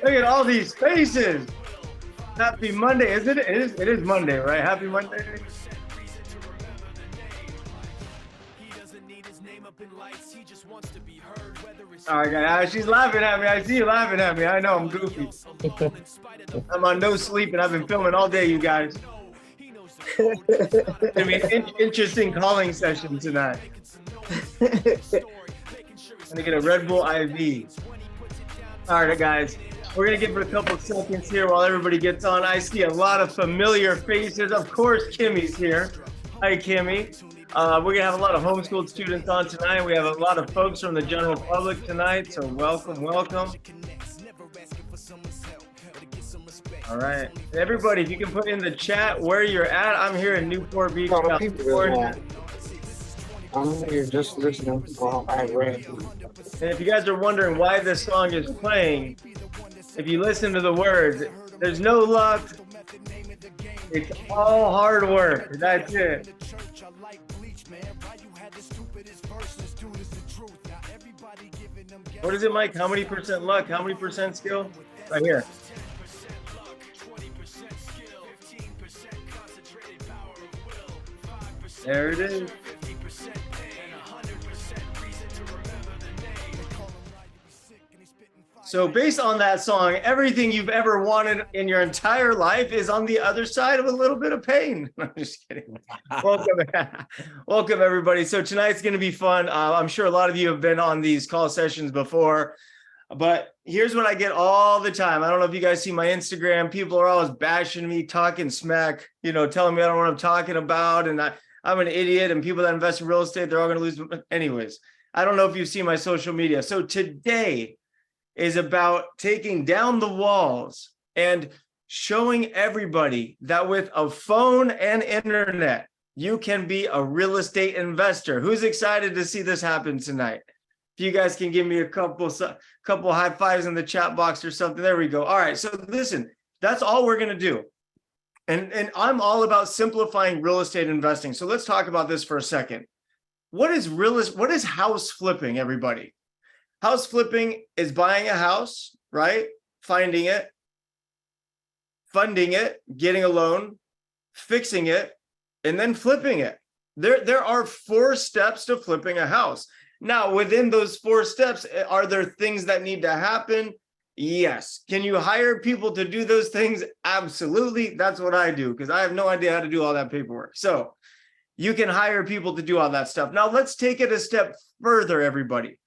Look at all these faces. Happy Monday. Is it? It is Monday, right? Happy Monday. All right, guys. She's laughing at me. I see you laughing at me. I know I'm goofy. I'm on no sleep and I've been filming all day, you guys. It's gonna be an interesting calling session tonight. I'm gonna get a Red Bull IV. All right, guys. We're gonna give it a couple seconds here while everybody gets on. I see a lot of familiar faces. Of course, Kimmy's here. Hi, Kimmy. We're gonna have a lot of homeschooled students on tonight. We have a lot of folks from the general public tonight, so welcome, welcome. All right, everybody, if you can put in the chat where you're at. I'm here in Newport Beach, California. I'm here just listening while I read. And if you guys are wondering why this song is playing, if you listen to the words, there's no luck. It's all hard work. That's it. What is it, Mike? How many percent luck? How many percent skill? Right here. There it is. So based on that song, everything you've ever wanted in your entire life is on the other side of a little bit of pain. I'm just kidding. Welcome, welcome everybody. So tonight's going to be fun. I'm sure a lot of you have been on these call sessions before, but here's what I get all the time. I don't know if you guys see my Instagram. People are always bashing me, talking smack, telling me I don't know what I'm talking about. And I'm an idiot, and people that invest in real estate, they're all going to lose. Anyways, I don't know if you've seen my social media. So today is about taking down the walls and showing everybody that with a phone and internet, you can be a real estate investor. Who's excited to see this happen tonight? If you guys can give me a couple high fives in the chat box or something. There we go. All right. So listen, that's all we're going to do. And I'm all about simplifying real estate investing. So let's talk about this for a second. What is house flipping, everybody? House flipping is buying a house, right? Finding it, funding it, getting a loan, fixing it, and then flipping it. There are 4 steps to flipping a house. Now, within those 4 steps, are there things that need to happen? Yes. Can you hire people to do those things? Absolutely. That's what I do, because I have no idea how to do all that paperwork. So you can hire people to do all that stuff. Now, let's take it a step further, everybody.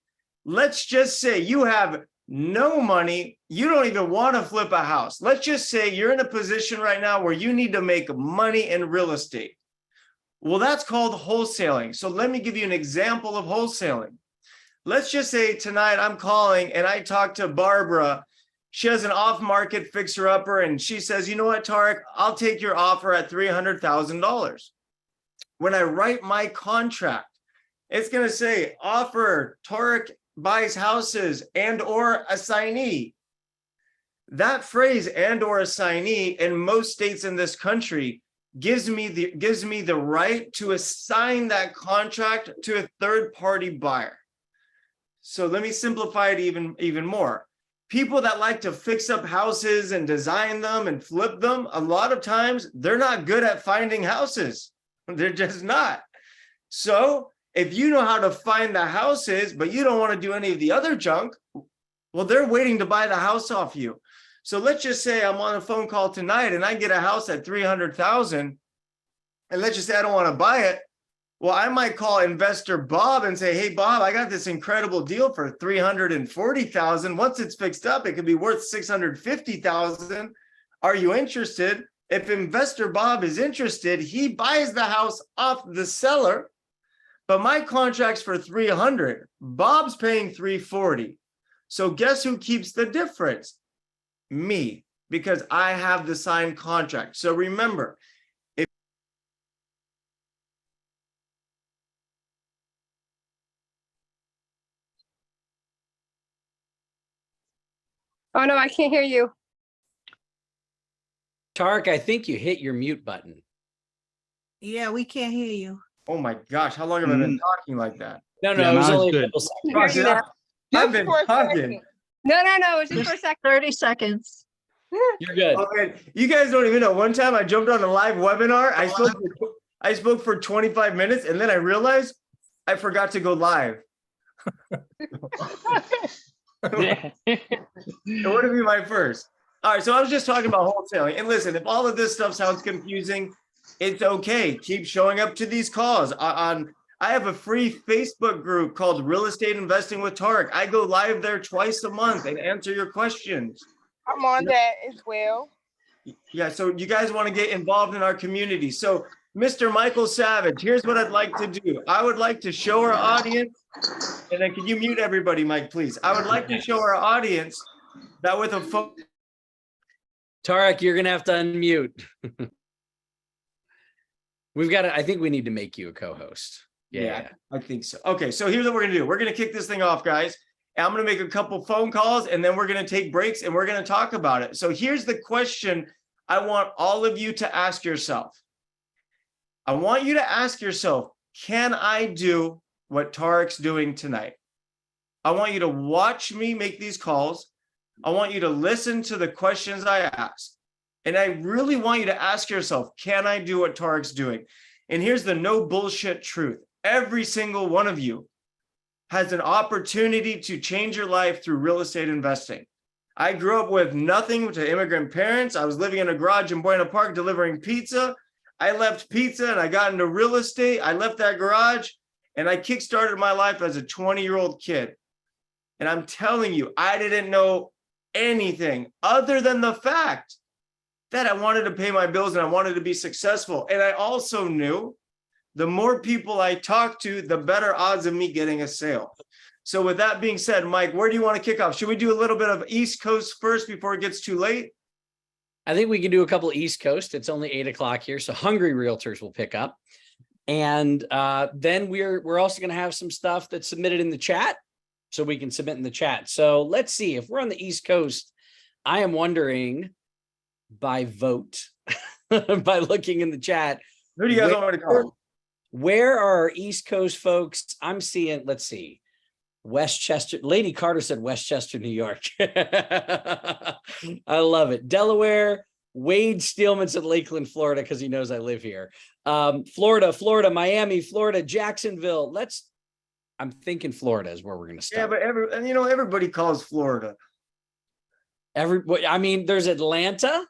Let's just say you have no money. You don't even want to flip a house. Let's just say you're in a position right now where you need to make money in real estate. Well, that's called wholesaling. So let me give you an example of wholesaling. Let's just say tonight I'm calling and I talk to Barbara. She has an off-market fixer-upper and she says, you know what, Tarek, I'll take your offer at $300,000. When I write my contract, it's going to say offer, Tarek buys houses and or assignee. That phrase and or assignee in most states in this country gives me the right to assign that contract to a third-party buyer. So let me simplify it even more. People that like to fix up houses and design them and flip them, a lot of times they're not good at finding houses. They're just not. So if you know how to find the houses, but you don't want to do any of the other junk, well, they're waiting to buy the house off you. So let's just say I'm on a phone call tonight and I get a house at $300,000, and let's just say I don't want to buy it. Well, I might call investor Bob and say, hey, Bob, I got this incredible deal for $340,000. Once it's fixed up, it could be worth $650,000. Are you interested? If investor Bob is interested, he buys the house off the seller. But my contract's for $300. Bob's paying $340. So guess who keeps the difference? Me, because I have the signed contract. So remember, Oh no, I can't hear you. Tarek, I think you hit your mute button. Yeah, we can't hear you. oh my gosh, how long have I been talking like that? No, Yeah, it was now it's only a good. couple seconds. I can hear you now. I've been Just for a talking. second. No, it's just for a second. 30 seconds. You're good. Okay, you guys don't even know. One time I jumped on a live webinar. I spoke for 25 minutes, and then I realized I forgot to go live. It would have been my first. All right, so I was just talking about wholesaling. And listen, if all of this stuff sounds confusing, it's okay. Keep showing up to these calls. I have a free Facebook group called Real Estate Investing with Tarek. I go live there twice a month and answer your questions. I'm on that as well. Yeah, so you guys want to get involved in our community. So, Mr. Michael Savage, here's what I'd like to do. I would like to show our audience, and then can you mute everybody, Mike, please? I would like to show our audience that with a phone. Tarek, you're gonna have to unmute. We've got to, I think we need to make you a co-host. Yeah. I think so. Okay, so here's what we're gonna do. We're gonna kick this thing off, guys. And I'm gonna make a couple phone calls, and then we're gonna take breaks, and we're gonna talk about it. So here's the question I want all of you to ask yourself. I want you to ask yourself, can I do what Tarek's doing tonight? I want you to watch me make these calls. I want you to listen to the questions I ask. And I really want you to ask yourself, can I do what Tarek's doing? And here's the no bullshit truth. Every single one of you has an opportunity to change your life through real estate investing. I grew up with nothing to immigrant parents. I was living in a garage in Buena Park delivering pizza. I left pizza and I got into real estate. I left that garage and I kickstarted my life as a 20-year-old kid. And I'm telling you, I didn't know anything other than the fact that I wanted to pay my bills and I wanted to be successful. And I also knew the more people I talked to, the better odds of me getting a sale. So with that being said, Mike, where do you want to kick off? Should we do a little bit of East Coast first before it gets too late? I think we can do a couple East Coast. It's only 8 o'clock here, so hungry realtors will pick up. And then we're also going to have some stuff that's submitted in the chat, so we can submit in the chat. So let's see, if we're on the East Coast, I am wondering by vote, by looking in the chat. Who do you guys want me to call? Where are our East Coast folks? I'm seeing, let's see, Westchester. Lady Carter said Westchester, New York. I love it. Delaware. Wade Steelman said Lakeland, Florida, because he knows I live here. Florida, Miami, Florida, Jacksonville. I'm thinking Florida is where we're going to start. Yeah, but everybody calls Florida. I mean, there's Atlanta.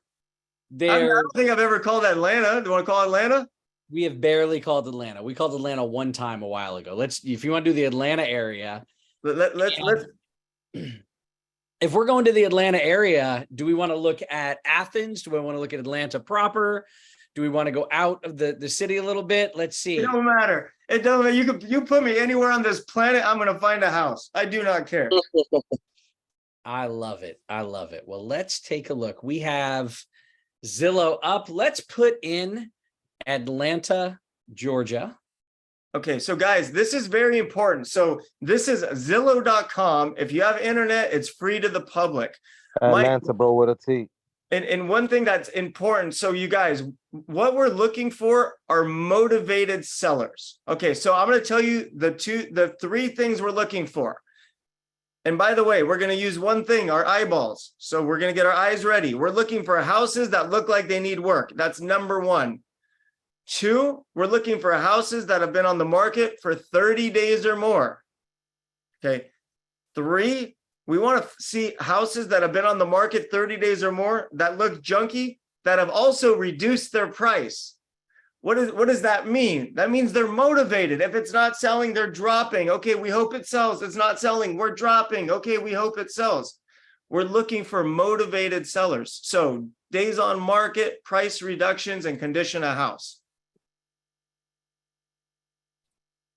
I don't think I've ever called Atlanta. Do you want to call Atlanta? We have barely called Atlanta. We called Atlanta one time a while ago. If you want to do the Atlanta area. Let's. If we're going to the Atlanta area, do we want to look at Athens? Do we want to look at Atlanta proper? Do we want to go out of the city a little bit? Let's see. It don't matter. It doesn't matter. You put me anywhere on this planet, I'm going to find a house. I do not care. I love it. I love it. Well, let's take a look. We have Zillow up. Let's put in Atlanta, Georgia. Okay, so guys, this is very important. So this is Zillow.com. If you have internet, it's free to the public. Atlanta, bro, with a T. And one thing that's important, so you guys, what we're looking for are motivated sellers. Okay, so I'm going to tell you the 3 things we're looking for. And by the way, we're going to use one thing, our eyeballs. So we're going to get our eyes ready. We're looking for houses that look like they need work. That's number 1. 2, we're looking for houses that have been on the market for 30 days or more. Okay. 3, we want to see houses that have been on the market 30 days or more that look junky, that have also reduced their price. What does that mean? That means they're motivated. If it's not selling, they're dropping. Okay, we hope it sells. It's not selling. We're dropping. Okay, we hope it sells. We're looking for motivated sellers. So days on market, price reductions, and condition of house.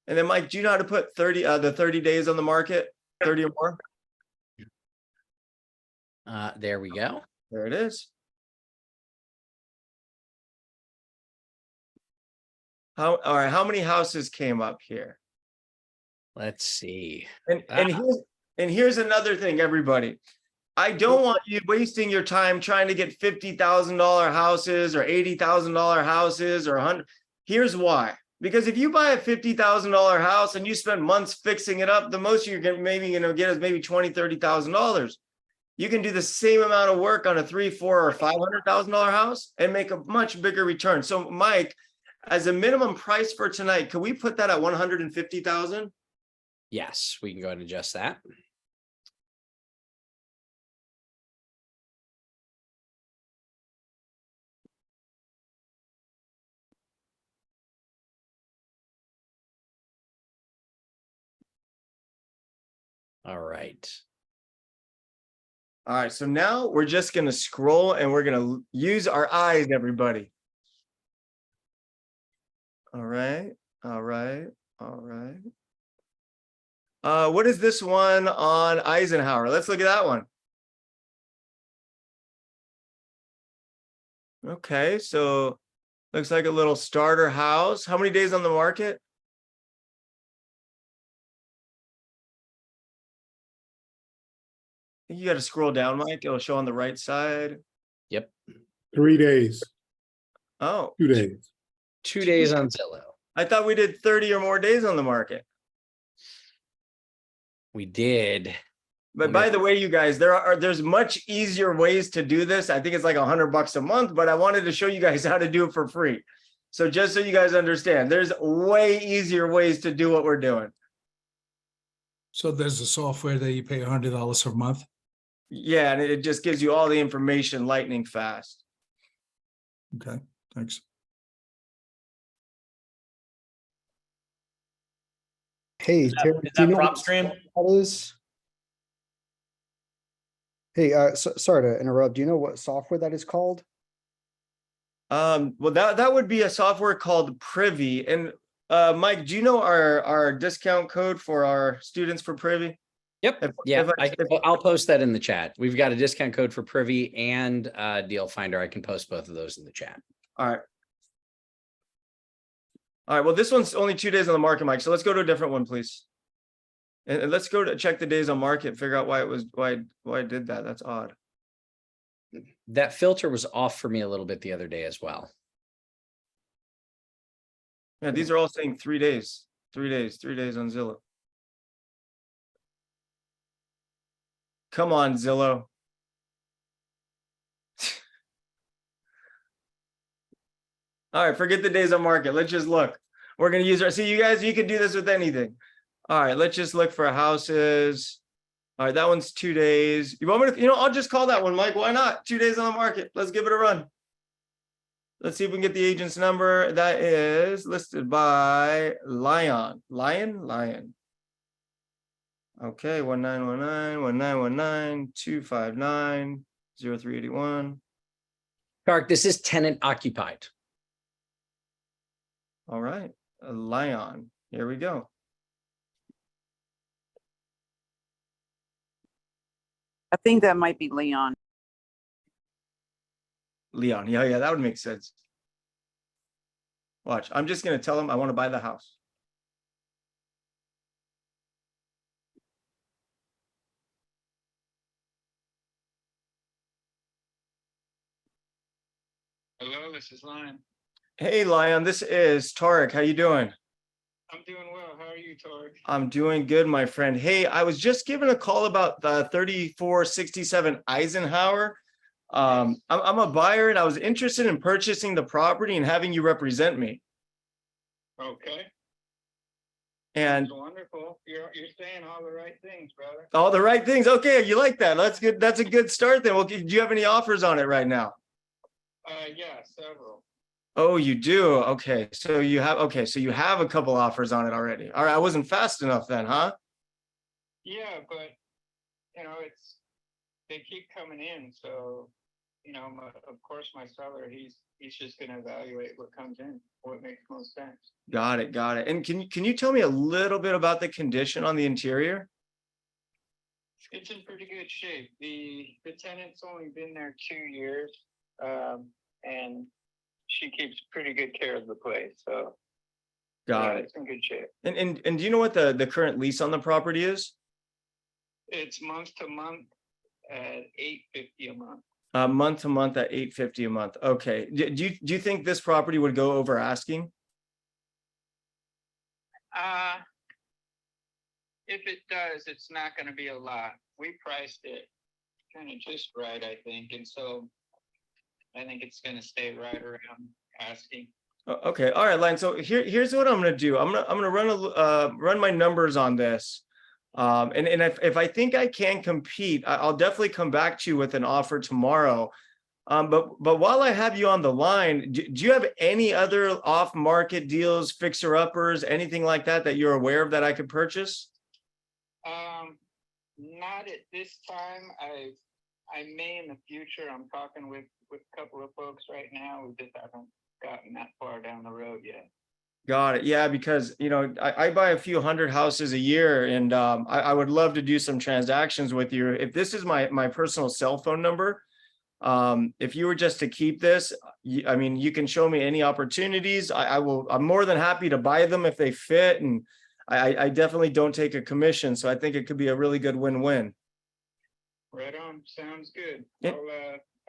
And then, Mike, do you know how to put the 30 days on the market, 30 or more? There we go. There it is. All right, how many houses came up here? Let's see. And here's another thing, everybody. I don't want you wasting your time trying to get $50,000 houses or $80,000 houses or 100. Here's why. Because if you buy a $50,000 house and you spend months fixing it up, the most you're maybe get is maybe $20,000, $30,000. you can do the same amount of work on a 3, 4, or $500,000 house and make a much bigger return. So Mike, as a minimum price for tonight, can we put that at 150,000? Yes, we can go ahead and adjust that. All right. All right, so now we're just gonna scroll and we're gonna use our eyes, everybody. All right, all right, all right. What is this one on Eisenhower? Let's look at that one. Okay, so looks like a little starter house. How many days on the market? You got to scroll down, Mike. It'll show on the right side. Yep. 3 days, Oh, 2 days. 2 days on Zillow. I thought we did 30 or more days on the market. We did. But by the way, you guys, there's much easier ways to do this. I think it's like $100 a month, but I wanted to show you guys how to do it for free. So just so you guys understand, there's way easier ways to do what we're doing. So there's a software that you pay $100 a month. Yeah, and it just gives you all the information lightning fast. Okay, thanks. Hey, Terry, Is do you that know prop what stream? that is? Hey, sorry to interrupt. Do you know what software that is called? Well, that would be a software called Privy. And Mike, do you know our discount code for our students for Privy? Yep. Yeah, I'll post that in the chat. We've got a discount code for Privy and Deal Finder. I can post both of those in the chat. All right. All right. Well, this one's only 2 days on the market, Mike. So let's go to a different one, please. And let's go to check the days on market, figure out why it did that. That's odd. That filter was off for me a little bit the other day as well. Yeah, these are all saying 3 days, 3 days, 3 days on Zillow. Come on, Zillow. All right, forget the days on market. Let's just look. We're going to use our, see, you guys, you can do this with anything. All right, let's just look for houses. All right, that one's 2 days. You want me to, I'll just call that one, Mike. Why not? 2 days on the market. Let's give it a run. Let's see if we can get the agent's number. That is listed by Lion. Okay, 1919-1919-259-0381. Tarek, this is tenant occupied. All right, Lion. Here we go. I think that might be Leon. Leon. Yeah, that would make sense. Watch. I'm just going to tell him I want to buy the house. Hello, this is Lion. Hey, Lion, this is Tarek. How you doing? I'm doing well. How are you, Tarek? I'm doing good, my friend. Hey, I was just given a call about the 3467 Eisenhower. I'm a buyer and I was interested in purchasing the property and having you represent me. Okay. And That's wonderful. You're saying all the right things, brother. all the right things. Okay, you like that? That's good. That's a good start then. Well, do you have any offers on it right now? Yeah, several. Oh, you do? Okay. So you have a couple offers on it already. All right, I wasn't fast enough then, huh? Yeah, but they keep coming in, so of course my seller, he's just gonna evaluate what comes in, what makes most sense. Got it. And can you tell me a little bit about the condition on the interior? It's in pretty good shape. The tenant's only been there 2 years, and she keeps pretty good care of the place. So Got it. It's in good shape. And do you know what the current lease on the property is? It's month to month at $850 a month. Month to month at $850 a month. Okay. Do you think this property would go over asking? If it does, it's not going to be a lot. We priced it kind of just right, I think. And so I think it's going to stay right around asking. Okay, all right, Len. So here's what I'm gonna do. I'm gonna run my numbers on this. And if I think I can compete, I'll definitely come back to you with an offer tomorrow. But while I have you on the line, do you have any other off-market deals, fixer-uppers, anything like that that you're aware of that I could purchase? Not at this time. I may in the future. I'm talking with a couple of folks right now. We just haven't gotten that far down the road yet. Got it. Yeah, because I buy a few hundred houses a year, and I would love to do some transactions with you. If this is my personal cell phone number, if you were just to keep this, I mean, you can show me any opportunities. I'm more than happy to buy them if they fit, and I definitely don't take a commission, so I think it could be a really good win-win. Right on. Sounds good. Yeah.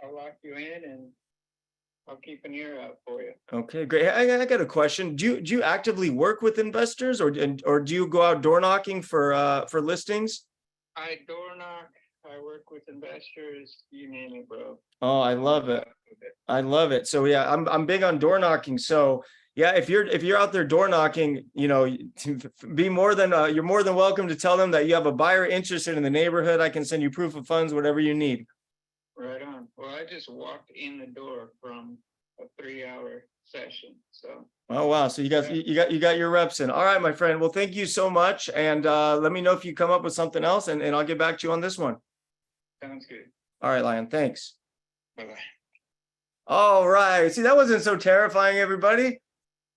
I'll lock you in and I'll keep an ear out for you. Okay, great. I got a question. Do you actively work with investors, or do you go out door knocking for listings? I door knock. I work with investors. You name it, bro. Oh, I love it. I love it. So yeah, I'm big on door knocking. So yeah, if you're out there door knocking, be more than you're more than welcome to tell them that you have a buyer interested in the neighborhood. I can send you proof of funds, whatever you need. Right on. Well, I just walked in the door from a 3-hour session. So. Oh wow. So you got your reps in. All right, my friend. Well, thank you so much. And let me know if you come up with something else, and I'll get back to you on this one. Sounds good. All right, Lion. Thanks. Bye-bye. All right. See, that wasn't so terrifying, everybody.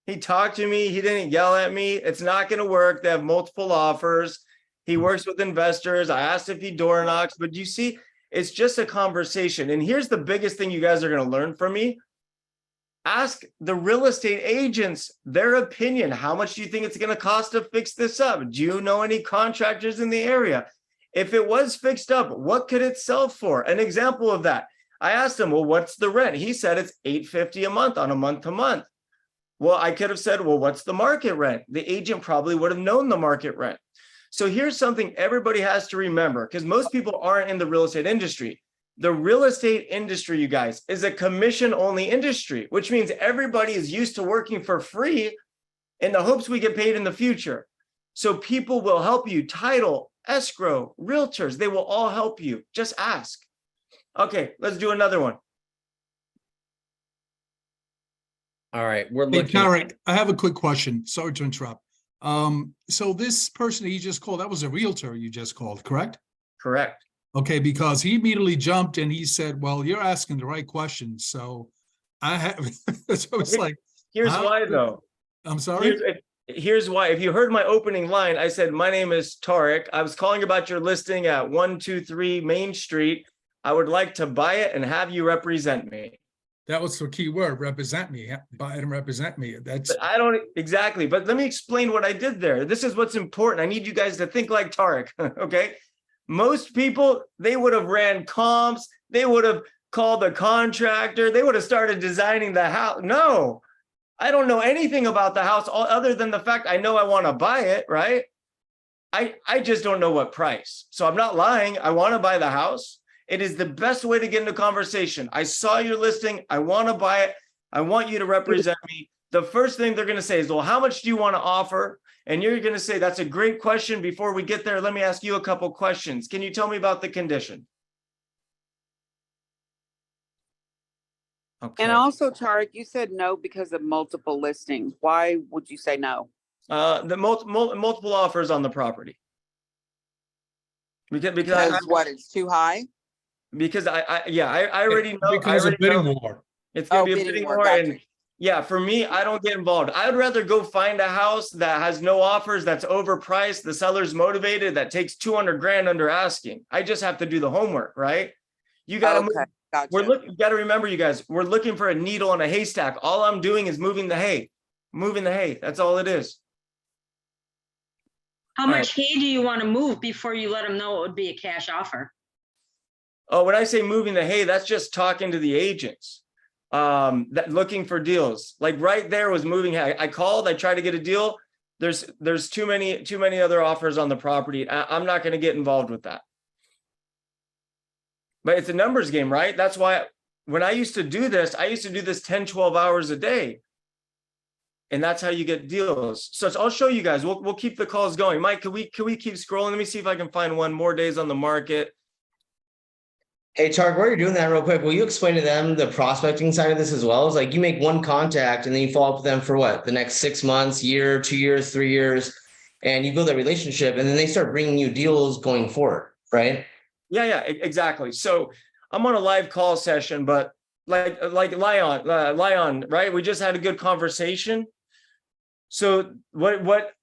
He talked to me. He didn't yell at me. It's not going to work. They have multiple offers. He works with investors. I asked if he door knocks, but you see, it's just a conversation. And here's the biggest thing you guys are going to learn from me. Ask the real estate agents their opinion. How much do you think it's going to cost to fix this up? Do you know any contractors in the area? If it was fixed up, what could it sell for? An example of that. I asked him, well, what's the rent? He said it's $850 a month on a month-to-month. Well, I could have said, well, what's the market rent? The agent probably would have known the market rent. So here's something everybody has to remember, because most people aren't in the real estate industry. The real estate industry, you guys, is a commission-only industry, which means everybody is used to working for free in the hopes we get paid in the future. So people will help you, title, escrow, realtors, they will all help you. Just ask. Okay, let's do another one. All right, we're Hey, looking. Tarek, I have a quick question. Sorry to interrupt. So this person that you just called, that was a realtor you just called, correct? Correct. Okay, because he immediately jumped and he said, well, you're asking the right questions. So I have, so it's like. Here's why though. I'm sorry? Here's why. If you heard my opening line, I said, my name is Tarek. I was calling about your listing at 123 Main Street. I would like to buy it and have you represent me. That was the key word, represent me, buy it and represent me. That's. But I don't exactly, but let me explain what I did there. This is what's important. I need you guys to think like Tarek, okay? Most people, they would have ran comps. They would have called the contractor. They would have started designing the house. No, I don't know anything about the house other than the fact I know I want to buy it, right? I just don't know what price. So I'm not lying. I want to buy the house. It is the best way to get into conversation. I saw your listing. I want to buy it. I want you to represent me. The first thing they're going to say is, well, how much do you want to offer? And you're going to say, that's a great question. Before we get there, let me ask you a couple questions. Can you tell me about the condition? Okay. And also, Tarek, you said no because of multiple listings. Why would you say no? The multiple offers on the property. Because what, it's too high? Because I already know. Because of bidding war. It's gonna be a bidding bidding war, war, gotcha. and yeah, for me, I don't get involved. I would rather go find a house that has no offers, that's overpriced, the seller's motivated, that takes 200 grand under asking. I just have to do the homework, right? You got to Okay, gotcha. you got to remember, you guys, we're looking for a needle in a haystack. All I'm doing is moving the hay. That's all it is. How much hay do you want to move before you let them know it would be a cash offer? Oh, when I say moving the hay, that's just talking to the agents, that looking for deals. Like right there was moving hay. I called, I tried to get a deal. There's too many other offers on the property. I'm not going to get involved with that. But it's a numbers game, right? That's why when I used to do this, I used to do this 10, 12 hours a day. And that's how you get deals. So I'll show you guys. We'll keep the calls going. Mike, can we keep scrolling? Let me see if I can find one more days on the market. Hey, Tark, while you're doing that real quick, will you explain to them the prospecting side of this as well? It's like you make one contact and then you follow up with them for what? The next 6 months, year, 2 years, 3 years, and you build that relationship and then they start bringing you deals going forward, right? Yeah, exactly. So I'm on a live call session, but like Lion, right? We just had a good conversation. So what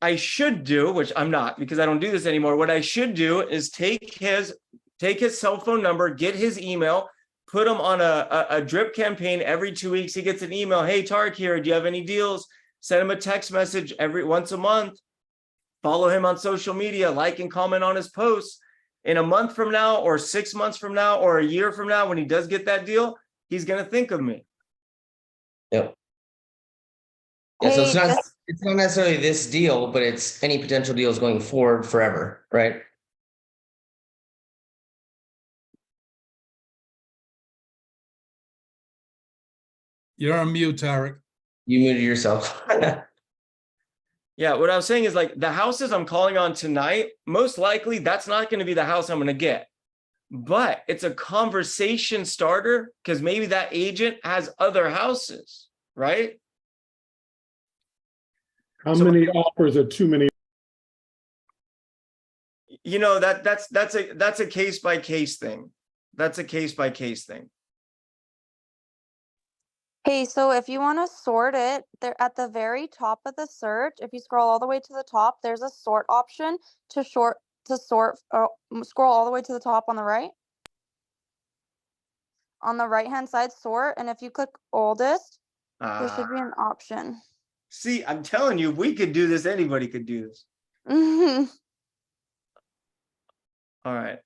I should do, which I'm not because I don't do this anymore. What I should do is take his cell phone number, get his email, put him on a drip campaign every 2 weeks. He gets an email. Hey, Tark here. Do you have any deals? Send him a text message once a month. Follow him on social media, like and comment on his posts. In a month from now, or 6 months from now, or a year from now, when he does get that deal, he's going to think of me. Yep. Yeah, so it's not necessarily this deal, but it's any potential deals going forward forever, right? You're on mute, Tarek. You muted yourself. Yeah, what I was saying is like the houses I'm calling on tonight, most likely that's not going to be the house I'm going to get. But it's a conversation starter because maybe that agent has other houses, right? How many offers are too many? You know, that's a case by case thing. That's a case by case thing. Hey, so if you want to sort it, there at the very top of the search, if you scroll all the way to the top, there's a sort option to sort, scroll all the way to the top on the right. On the right-hand side, sort, and if you click oldest, there should be an option. See, I'm telling you, if we could do this, anybody could do this. All right.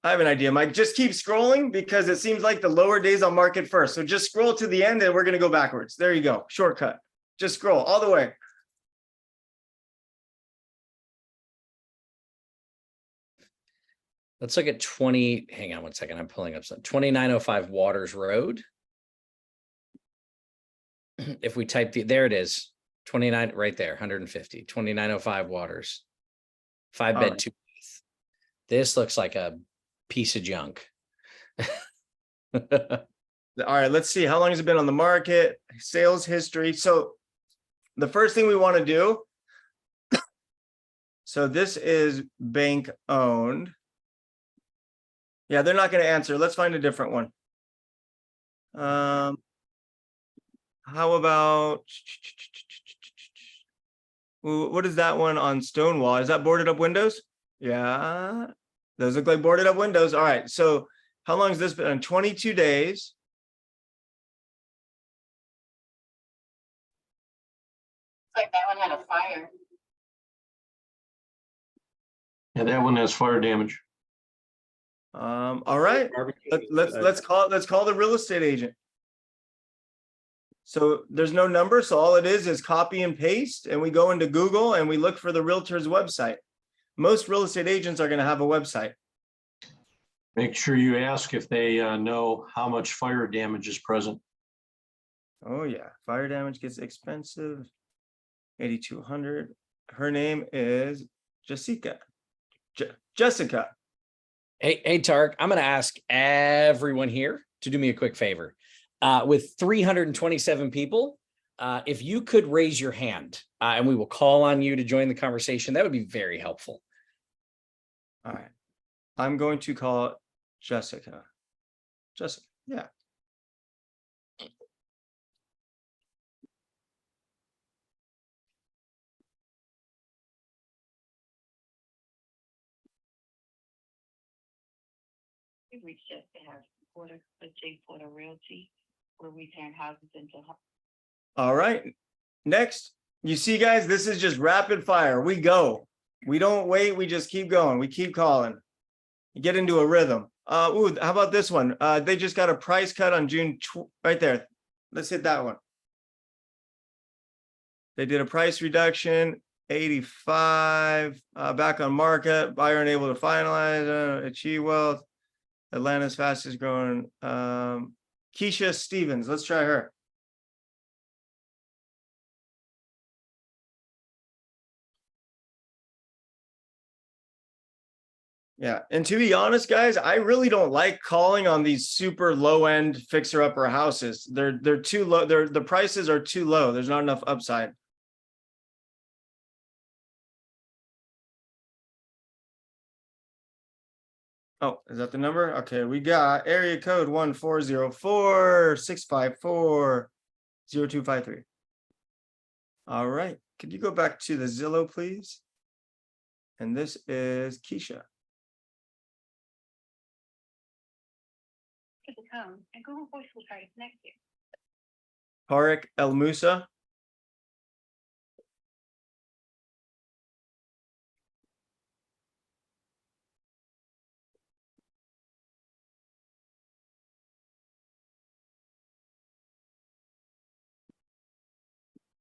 I have an idea, Mike. Just keep scrolling because it seems like the lower days on market first. So just scroll to the end and we're going to go backwards. There you go. Shortcut. Just scroll all the way. Let's look at 20. Hang on one second. I'm pulling up some 2905 Waters Road. If we type there it is. 29 right there, 150. 2905 Waters. 5-bed, right. 2 bath. This looks like a piece of junk. All right, let's see. How long has it been on the market? Sales history. So the first thing we want to do. So this is bank owned. Yeah, they're not going to answer. Let's find a different one. How about, what is that one on Stonewall? Is that boarded up windows? Yeah, those look like boarded up windows. All right, so how long has this been? 22 days. Like that one had a fire. Yeah, that one has fire damage. All right, let's call the real estate agent. So there's no number, so all it is copy and paste, and we go into Google and we look for the realtor's website. Most real estate agents are going to have a website. Make sure you ask if they know how much fire damage is present. Oh yeah, fire damage gets expensive. 8,200. Her name is Jessica. Jessica. Hey, Tark, I'm going to ask everyone here to do me a quick favor. With 327 people, if you could raise your hand and we will call on you to join the conversation, that would be very helpful. All right. I'm going to call Jessica. Jessica, yeah. We just have Porter Realty, where we turn houses into. All right. Next, you see, guys, this is just rapid fire. We go. We don't wait. We just keep going. We keep calling. You get into a rhythm. How about this one? They just got a price cut on June right there. Let's hit that one. They did a price reduction. 85, back on market, buyer unable to finalize, achieve wealth. Atlanta's fastest growing, Keisha Stevens, let's try her. Yeah, and to be honest, guys, I really don't like calling on these super low end fixer upper houses. They're too low. The prices are too low. There's not enough upside. Oh, is that the number? Okay, we got area code 1404-654-0253. All right, could you go back to the Zillow, please? And this is Keisha. To come, and Google Voice will try to connect you. Tariq El Musa.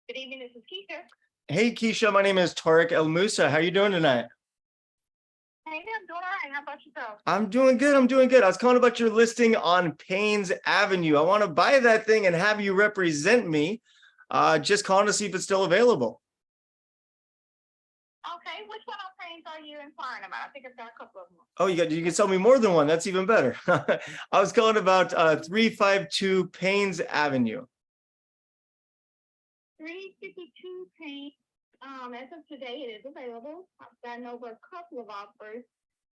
Good evening, this is Keisha. Hey, Keisha, my name is Tariq El Musa. How you doing tonight? Hey, I'm doing all right. How about yourself? I'm doing good. I'm doing good. I was calling about your listing on Paynes Avenue. I want to buy that thing and have you represent me. Just calling to see if it's still available. Okay, which one of Paynes are you inquiring about? I think I've got a couple of them. Oh, you can sell me more than one. That's even better. I was calling about 352 Paynes Avenue. 352 Paynes. As of today, it is available. I've gotten over a couple of offers.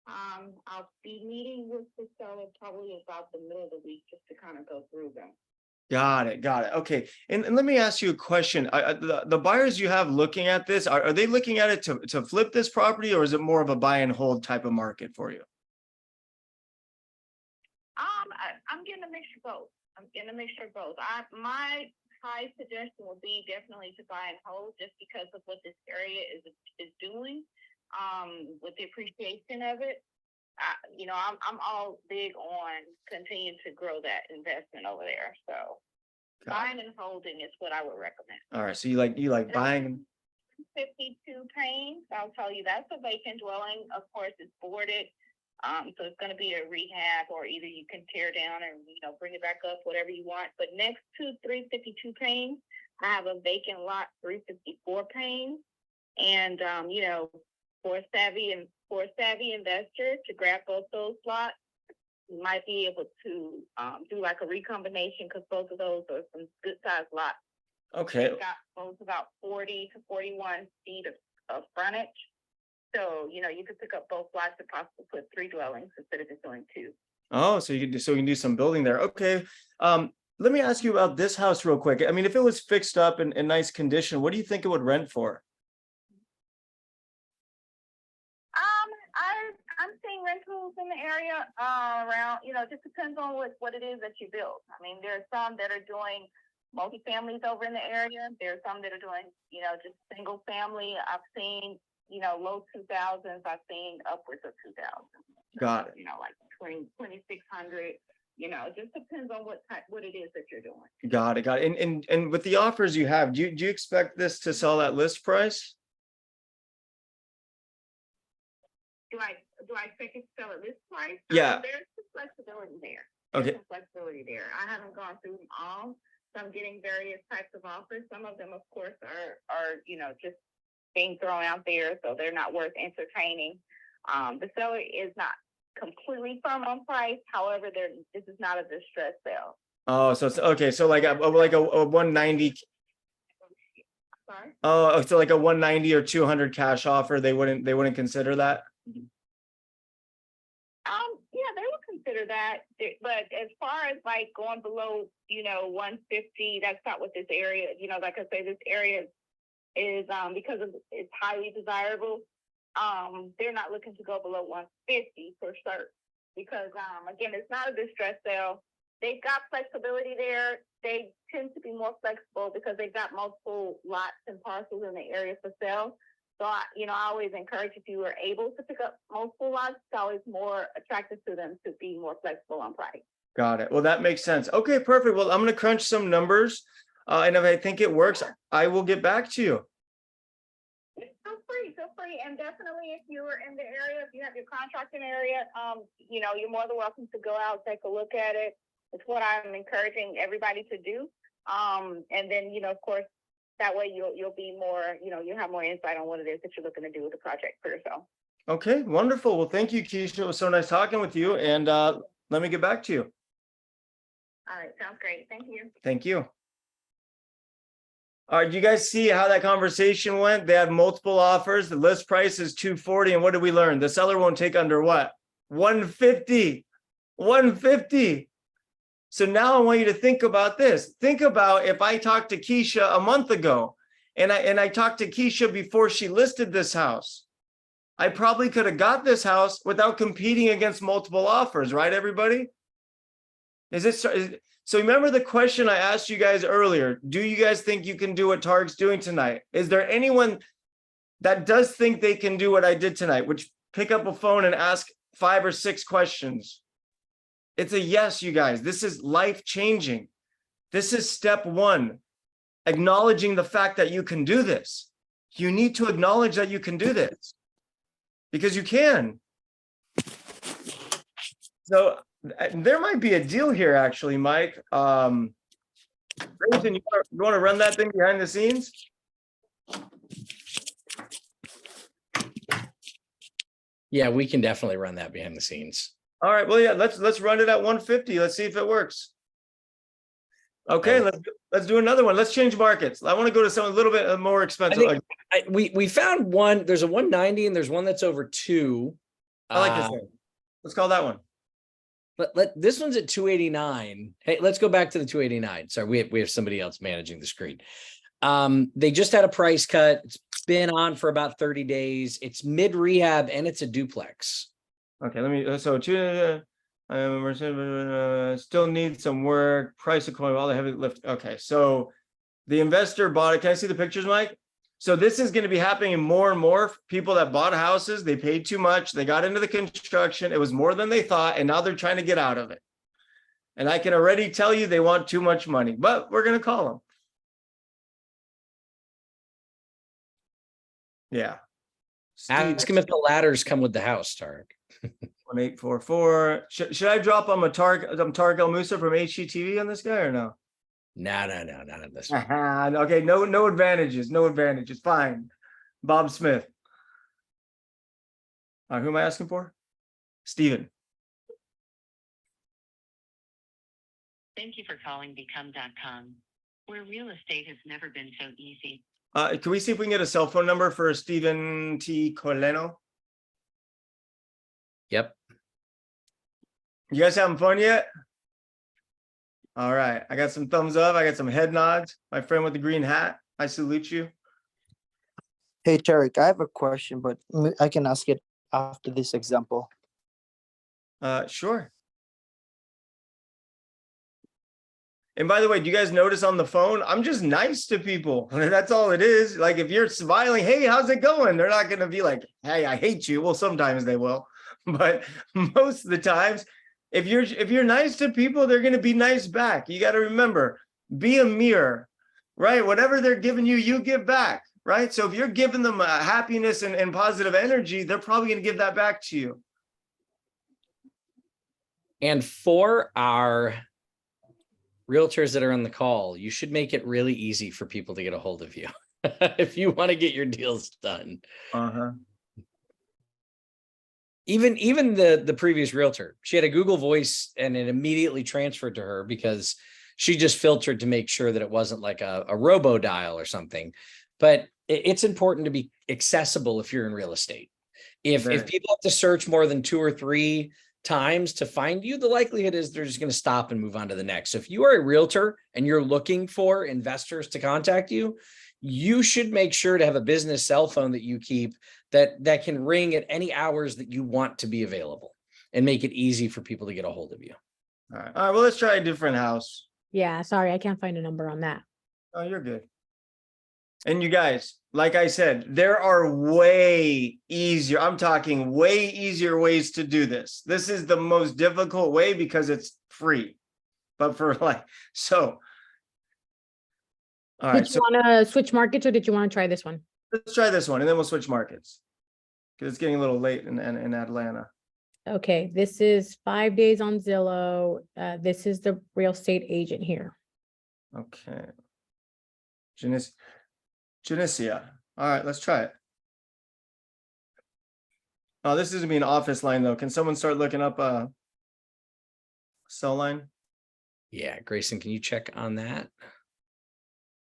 I'll be meeting with the seller probably about the middle of the week just to kind of go through them. Got it. Got it. Okay. And let me ask you a question. The buyers you have looking at this, are they looking at it to flip this property, or is it more of a buy and hold type of market for you? I'm getting a mixture of both. My high suggestion would be definitely to buy and hold just because of what this area is doing. With the appreciation of it. I'm all big on continuing to grow that investment over there. So buying and holding is what I would recommend. All right. So you like buying. 52 Paynes, I'll tell you that's a vacant dwelling. Of course, it's boarded. So it's going to be a rehab, or either you can tear down and bring it back up, whatever you want. But next to 352 Paynes, I have a vacant lot, 354 Paynes, and for a savvy investor to grab both those lots, you might be able to do like a recombination, because both of those are some good sized lots. Okay. They've got both about 40 to 41 feet of frontage. So, you could pick up both lots and possibly put 3 dwellings instead of just doing 2. Oh, so you can do some building there. Okay. Let me ask you about this house real quick. I mean, if it was fixed up in nice condition, what do you think it would rent for? I'm seeing rentals in the area around, it just depends on what it is that you build. I mean, there are some that are doing multifamilies over in the area. There are some that are doing, just single family. I've seen, low 2000s. I've seen upwards of 2000. Got it. Like between 2600. It just depends on what it is that you're doing. Got it. And with the offers you have, do you expect this to sell at list price? Do I expect it to sell at this price? Yeah. There's some flexibility there. Okay. Some flexibility there. I haven't gone through them all. So I'm getting various types of offers. Some of them, of course, are just being thrown out there, so they're not worth entertaining. The seller is not completely firm on price. However, this is not a distressed sale. Oh, so it's okay. So like a 190. Sorry? Oh, so like a 190 or 200 cash offer, they wouldn't consider that. Yeah, they would consider that. But as far as like going below, 150, that's not what this area, like I say, this area is because it's highly desirable. They're not looking to go below 150 for certain, because again, it's not a distressed sale. They've got flexibility there. They tend to be more flexible because they've got multiple lots and parcels in the area for sale. So, I always encourage, if you are able to pick up multiple lots, it's always more attractive to them to be more flexible on price. Got it. Well, that makes sense. Okay, perfect. Well, I'm going to crunch some numbers. And if I think it works, I will get back to you. All feel free. And definitely if you are in the area, if you have your contracting area, you know, you're more than welcome to go out, take a look at it. It's what I'm encouraging everybody to do. And then, you know, of course, that way you'll be more, you know, you'll have more insight on what it is that you're looking to do with the project for yourself. Okay, wonderful. Well, thank you, Keisha. It was so nice talking with you. And let me get back to you. All right, sounds great. Thank you. Thank you. All right, you guys see how that conversation went? They had multiple offers. The list price is 240. And what did we learn? The seller won't take under what? 150. 150. So now I want you to think about this. Think about if I talked to Keisha a month ago and I talked to Keisha before she listed this house. I probably could have got this house without competing against multiple offers, right, everybody? So remember the question I asked you guys earlier. Do you guys think you can do what Targ's doing tonight? Is there anyone that does think they can do what I did tonight, which pick up a phone and ask 5 or 6 questions? It's a yes, you guys. This is life-changing. This is step 1, acknowledging the fact that you can do this. You need to acknowledge that you can do this because you can. So there might be a deal here, actually, Mike. Grayson, you want to run that thing behind the scenes? Yeah, we can definitely run that behind the scenes. All right. Well, yeah, let's run it at 150. Let's see if it works. Okay, let's do another one. Let's change markets. I want to go to something a little bit more expensive. We found one. There's a 190 and there's one that's over 2. I like this one. Let's call that one. This one's at 289. Hey, let's go back to the 289. Sorry, we have somebody else managing the screen. They just had a price cut. It's been on for about 30 days. It's mid rehab and it's a duplex. Okay, let me. So still need some work. Price of coin, all the heavy lift. Okay, so the investor bought it. Can I see the pictures, Mike? So this is going to be happening more and more. People that bought houses, they paid too much. They got into the construction. It was more than they thought, and now they're trying to get out of it. And I can already tell you they want too much money, but we're going to call them. Yeah. Ask him if the ladders come with the house, Tarek. 1844. Should I drop on Tarek El Musa from HGTV on this guy or no? No, not on this one. Okay, no advantages. No advantages. Fine. Bob Smith. Who am I asking for? Steven. Thank you for calling become.com, where real estate has never been so easy. Can we see if we can get a cell phone number for Steven T. Coleno? Yep. You guys having fun yet? All right. I got some thumbs up. I got some head nods. My friend with the green hat, I salute you. Hey, Tarek, I have a question, but I can ask it after this example. Sure. And by the way, do you guys notice on the phone, I'm just nice to people. That's all it is. Like if you're smiling, hey, how's it going? They're not going to be like, hey, I hate you. Well, sometimes they will. But most of the times, if you're nice to people, they're going to be nice back. You got to remember, be a mirror, right? Whatever they're giving you, you give back, right? So if you're giving them happiness and positive energy, they're probably going to give that back to you. And for our realtors that are on the call, you should make it really easy for people to get a hold of you if you want to get your deals done. Even the previous realtor, she had a Google Voice and it immediately transferred to her because she just filtered to make sure that it wasn't like a robo dial or something. But it's important to be accessible if you're in real estate. If people have to search more than 2 or 3 times to find you, the likelihood is they're just going to stop and move on to the next. So if you are a realtor and you're looking for investors to contact you, you should make sure to have a business cell phone that you keep that can ring at any hours that you want to be available and make it easy for people to get a hold of you. All right. Well, let's try a different house. Yeah, sorry, I can't find a number on that. Oh, you're good. And you guys, like I said, there are way easier, I'm talking way easier ways to do this. This is the most difficult way because it's free. But for so. All right. Did you want to switch markets or did you want to try this one? Let's try this one and then we'll switch markets. Because it's getting a little late in Atlanta. Okay, this is 5 days on Zillow. This is the real estate agent here. Okay. Genesia. All right, let's try it. Oh, this is gonna be an office line though. Can someone start looking up a cell line? Yeah, Grayson, can you check on that?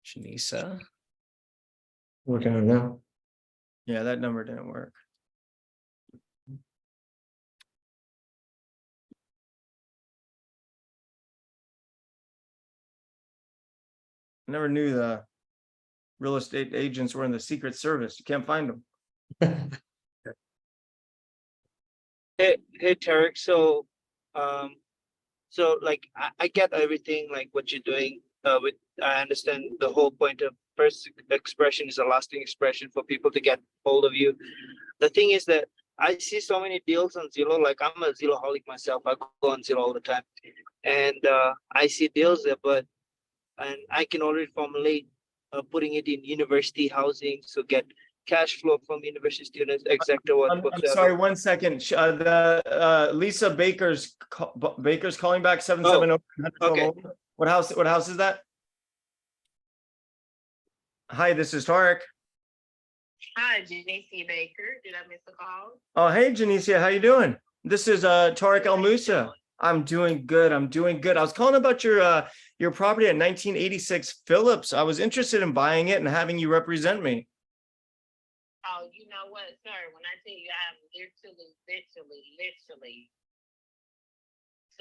Janisa. Working on it now. Yeah, that number didn't work. I never knew the real estate agents were in the Secret Service. You can't find them. Hey Tarek, so like I get everything like what you're doing. With I understand the whole point of first expression is a lasting expression for people to get hold of you. The thing is that I see so many deals on Zillow. Like I'm a Zillowholic myself. I go on Zillow all the time, and I see deals there, and I can already formulate putting it in university housing, so get cash flow from university students, exactly what I'm whatsoever. sorry, 1 second. Lisa Baker's calling back 770. Okay. What house is that? Hi, this is Tarek. Hi, Janicia Baker. Did I miss a call? Oh, hey, Janicia, how you doing? This is Tarek El Musa. I'm doing good. I'm doing good. I was calling about your property at 1986 Phillips. I was interested in buying it and having you represent me. Oh, you know what, sir? When I tell you I'm literally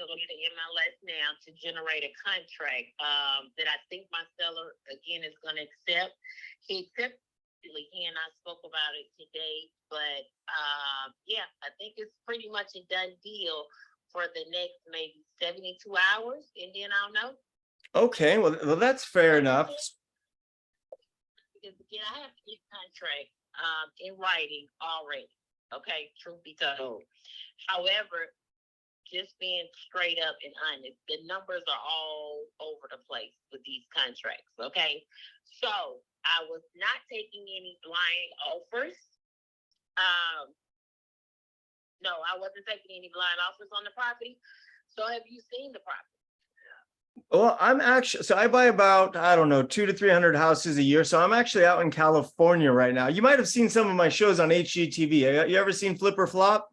to look at the MLS now to generate a contract that I think my seller again is going to accept. He accepted. He and I spoke about it today, but yeah, I think it's pretty much a done deal for the next maybe 72 hours, and then I'll know. Okay, well that's fair enough. Because again, I have to get contract in writing already. Okay, truth be told. However, just being straight up and honest, the numbers are all over the place with these contracts. Okay, so I was not taking any blind offers. No, I wasn't taking any blind offers on the property. So have you seen the property? Well, I buy about, I don't know, 200 to 300 houses a year. So I'm actually out in California right now. You might have seen some of my shows on HGTV. You ever seen Flip or Flop?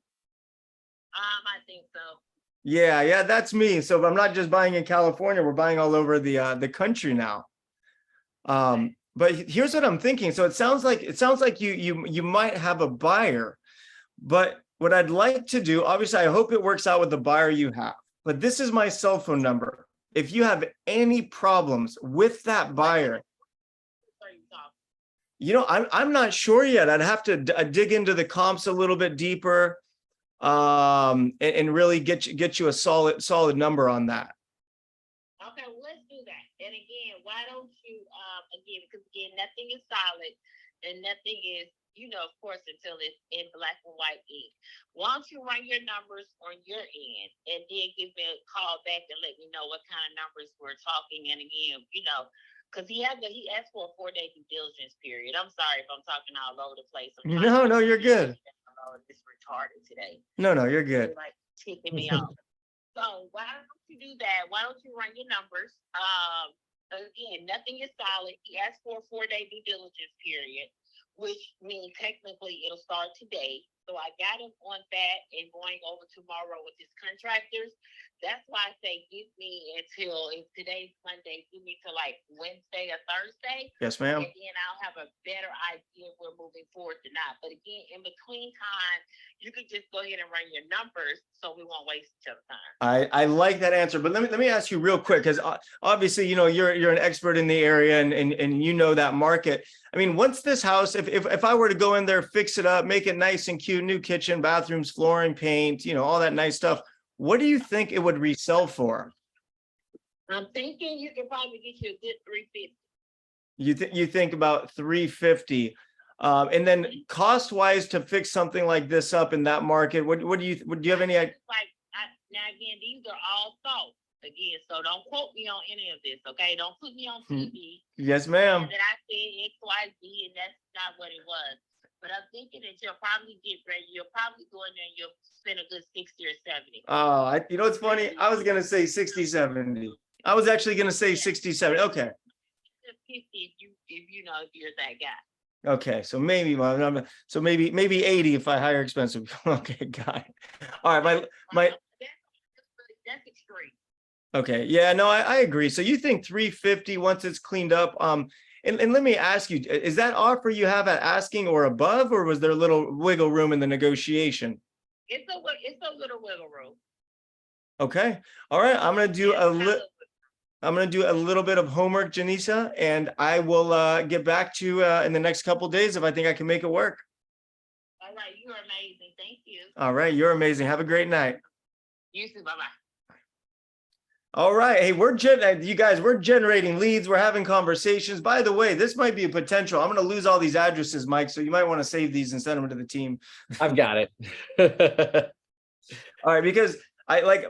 I think so. Yeah, that's me. So I'm not just buying in California, we're buying all over the country now. But here's what I'm thinking. So it sounds like you might have a buyer, but what I'd like to do, obviously, I hope it works out with the buyer you have, but this is my cell phone number. If you have any problems with that buyer, I'm not sure yet. I'd have to dig into the comps a little bit deeper, and really get you a solid number on that. Okay, well, let's do that. And again, why don't you again, because again, nothing is solid and nothing is, of course, until it's in black and white ink. Why don't you run your numbers on your end and then give me a call back and let me know what kind of numbers we're talking. And again, because he asked for a 4-day due diligence period. I'm sorry if I'm talking all over the place. No, you're good. It's retarded today. No, you're good. You're like ticking me off. So why don't you do that? Why don't you run your numbers? Again, nothing is solid. He asked for a 4-day due diligence period, which means technically it'll start today. So I got him on that and going over tomorrow with his contractors. That's why I say give me until, if today's Monday, give me till like Wednesday or Thursday. Yes, ma'am. And then I'll have a better idea if we're moving forward or not. But again, in between time, you can just go ahead and run your numbers so we won't waste each other's time. I like that answer, but let me ask you real quick, because obviously, you're an expert in the area and you know that market. I mean, once this house, if I were to go in there, fix it up, make it nice and cute, new kitchen, bathrooms, flooring, paint, all that nice stuff, what do you think it would resell for? I'm thinking you can probably get you a good 350. You think about 350, and then cost wise to fix something like this up in that market, what do you have any idea? Now again, these are all thoughts. again, so don't quote me on any of this, okay? Don't put me on TV. Yes, ma'am. That I said X, Y, Z, and that's not what it was. But I'm thinking that you'll probably get ready. You'll probably go in there and you'll spend a good 60 or 70. Oh, you know what's funny? I was gonna say 60, 70. I was actually gonna say 67. Okay. 50 if you know if you're that guy. Okay, so maybe maybe 80 if I hire expensive. Okay, got it. All right, my That's extreme. okay, yeah, no, I agree. So you think 350 once it's cleaned up? And let me ask you, is that offer you have at asking or above, or was there a little wiggle room in the negotiation? It's a little wiggle room. Okay, all right, I'm gonna do a little bit of homework, Janisa, and I will get back to you in the next couple days if I think I can make it work. All right, you're amazing. Thank you. All right, you're amazing. Have a great night. You too. Bye-bye. All right, hey, you guys, we're generating leads. We're having conversations. By the way, this might be a potential. I'm going to lose all these addresses, Mike, so you might want to save these and send them to the team. I've got it. All right, because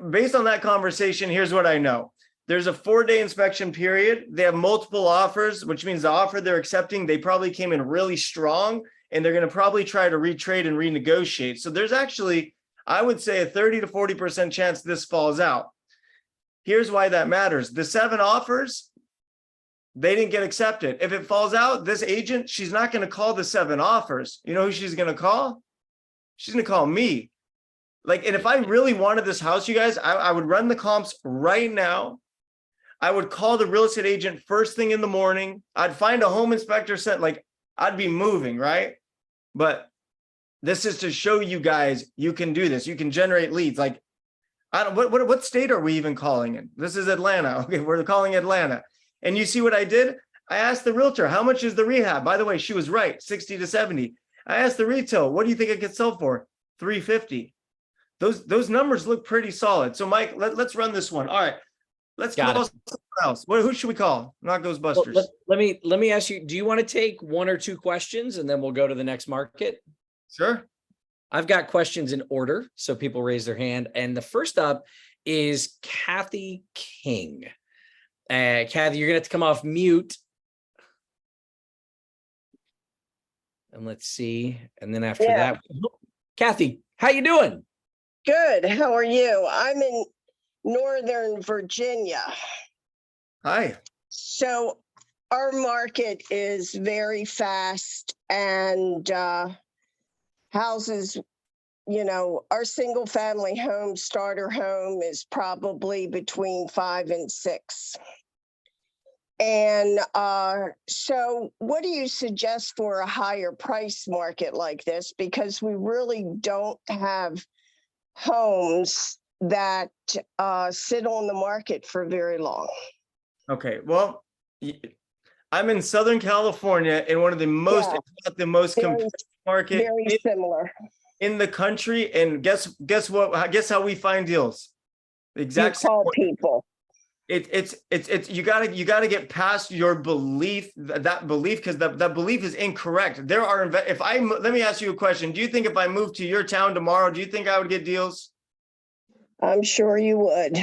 based on that conversation, here's what I know. There's a 4-day inspection period. They have multiple offers, which means the offer they're accepting, they probably came in really strong, and they're going to probably try to retrade and renegotiate. So there's actually, I would say, a 30 to 40% chance this falls out. Here's why that matters. The 7 offers, they didn't get accepted. If it falls out, this agent, she's not going to call the 7 offers. You know who she's going to call? She's going to call me. And if I really wanted this house, you guys, I would run the comps right now. I would call the real estate agent first thing in the morning. I'd find a home inspector I'd be moving, right? But this is to show you guys, you can do this. You can generate leads. What state are we even calling in? This is Atlanta. Okay, we're calling Atlanta. And you see what I did? I asked the realtor, how much is the rehab? By the way, she was right, 60 to 70. I asked the retail, what do you think it could sell for? 350. Those numbers look pretty solid. So Mike, let's run this one. All right, let's call someone else. Who should we call? Not Ghostbusters. Well, let me ask you, do you want to take 1 or 2 questions and then we'll go to the next market? Sure. I've got questions in order, so people raise their hand. And the first up is Kathy King. Kathy, you're going to have to come off mute. And let's see. And then after that, Kathy, how you doing? Good. How are you? I'm in Northern Virginia. Hi. So our market is very fast and houses, our single family home starter home is probably between 5 and 6. And so what do you suggest for a higher price market like this? Because we really don't have homes that sit on the market for very long. Okay, well, I'm in Southern California in one of the most, if not the most competitive market very similar in the country. And guess what? Guess how we find deals? The exact same way. People. It's you gotta get past your belief, that belief, because that belief is incorrect. There are let me ask you a question. Do you think if I moved to your town tomorrow, do you think I would get deals? I'm sure you would.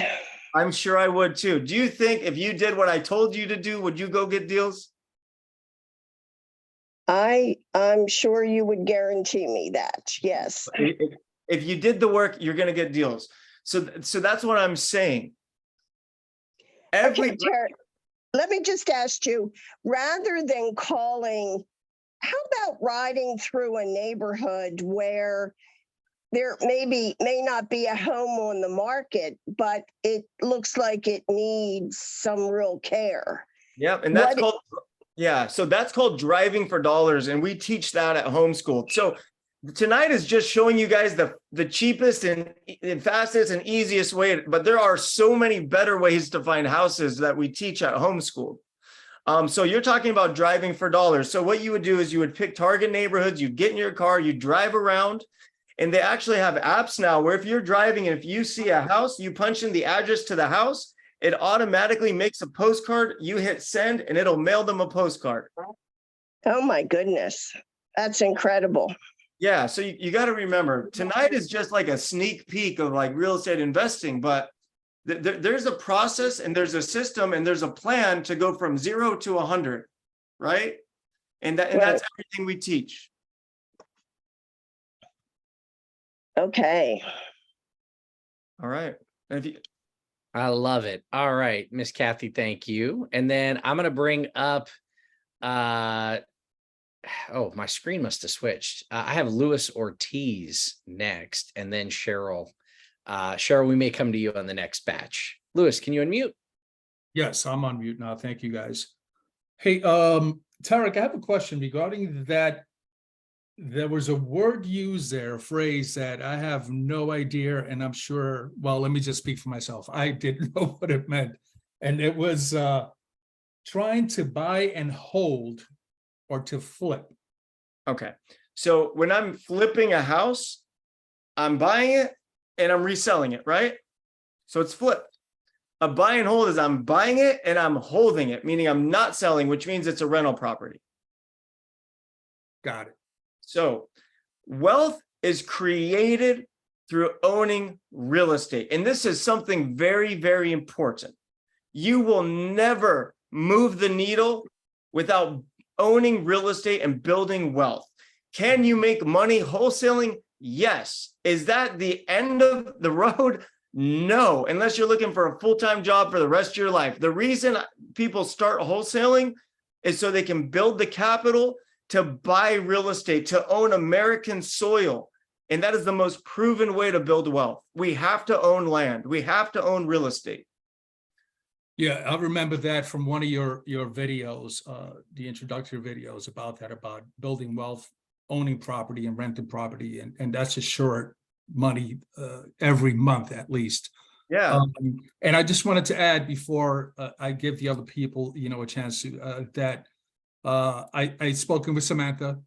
I'm sure I would too. Do you think if you did what I told you to do, would you go get deals? I'm sure you would guarantee me that. Yes. If you did the work, you're going to get deals. So that's what I'm saying. Okay, Terry, let me just ask you, rather than calling, how about riding through a neighborhood where there may not be a home on the market, but it looks like it needs some real care? Yeah, and that's so that's called driving for dollars, and we teach that at homeschool. So tonight is just showing you guys the cheapest and fastest and easiest way, but there are so many better ways to find houses that we teach at homeschool. So you're talking about driving for dollars. So what you would do is you would pick target neighborhoods, you get in your car, you drive around, and they actually have apps now where if you're driving and if you see a house, you punch in the address to the house, it automatically makes a postcard, you hit send, and it'll mail them a postcard. Oh my goodness, that's incredible. Yeah, so you got to remember, tonight is just like a sneak peek of like real estate investing, but There's a process and there's a system and there's a plan to go from 0 to 100, right? And that's everything we teach. Okay. All right. And if you, I love it. All right, Miss Kathy, thank you. And then I'm gonna bring up oh, my screen must have switched. I have Luis Ortiz next, and then Cheryl. Cheryl, we may come to you on the next batch. Luis, can you unmute? Yes, I'm on mute now. Thank you, guys. Hey, Tarek, I have a question regarding that. There was a word used there, a phrase that I have no idea, and I'm sure, well, let me just speak for myself. I didn't know what it meant. And it was trying to buy and hold or to flip. okay. So when I'm flipping a house, I'm buying it and I'm reselling it, right? So it's flipped. A buy and hold is I'm buying it and I'm holding it, meaning I'm not selling, which means it's a rental property. Got it. So wealth is created through owning real estate. And this is something very, very important. You will never move the needle without owning real estate and building wealth. Can you make money wholesaling? Yes. Is that the end of the road? No, unless you're looking for a full-time job for the rest of your life. The reason people start wholesaling is so they can build the capital to buy real estate, to own American soil. And that is the most proven way to build wealth. We have to own land. We have to own real estate. Yeah, I remember that from one of your videos, the introductory videos about that, about building wealth, owning property and renting property. And that's a short money every month at least. Yeah. And I just wanted to add before I give the other people, a chance to that I spoken with Samantha.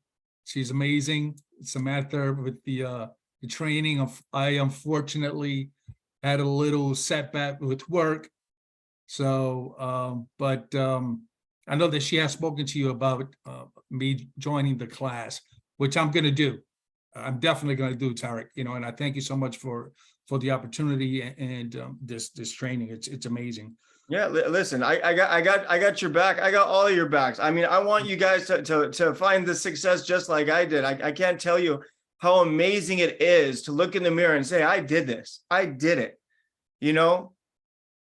She's amazing. Samantha with the training of, I unfortunately had a little setback with work. So, but I know that she has spoken to you about me joining the class, which I'm going to do. I'm definitely going to do, Tarek, and I thank you so much for the opportunity and this training. It's amazing. Yeah, listen, I got your back. I got all your backs. I mean, I want you guys to find the success just like I did. I can't tell you how amazing it is to look in the mirror and say, I did this. I did it.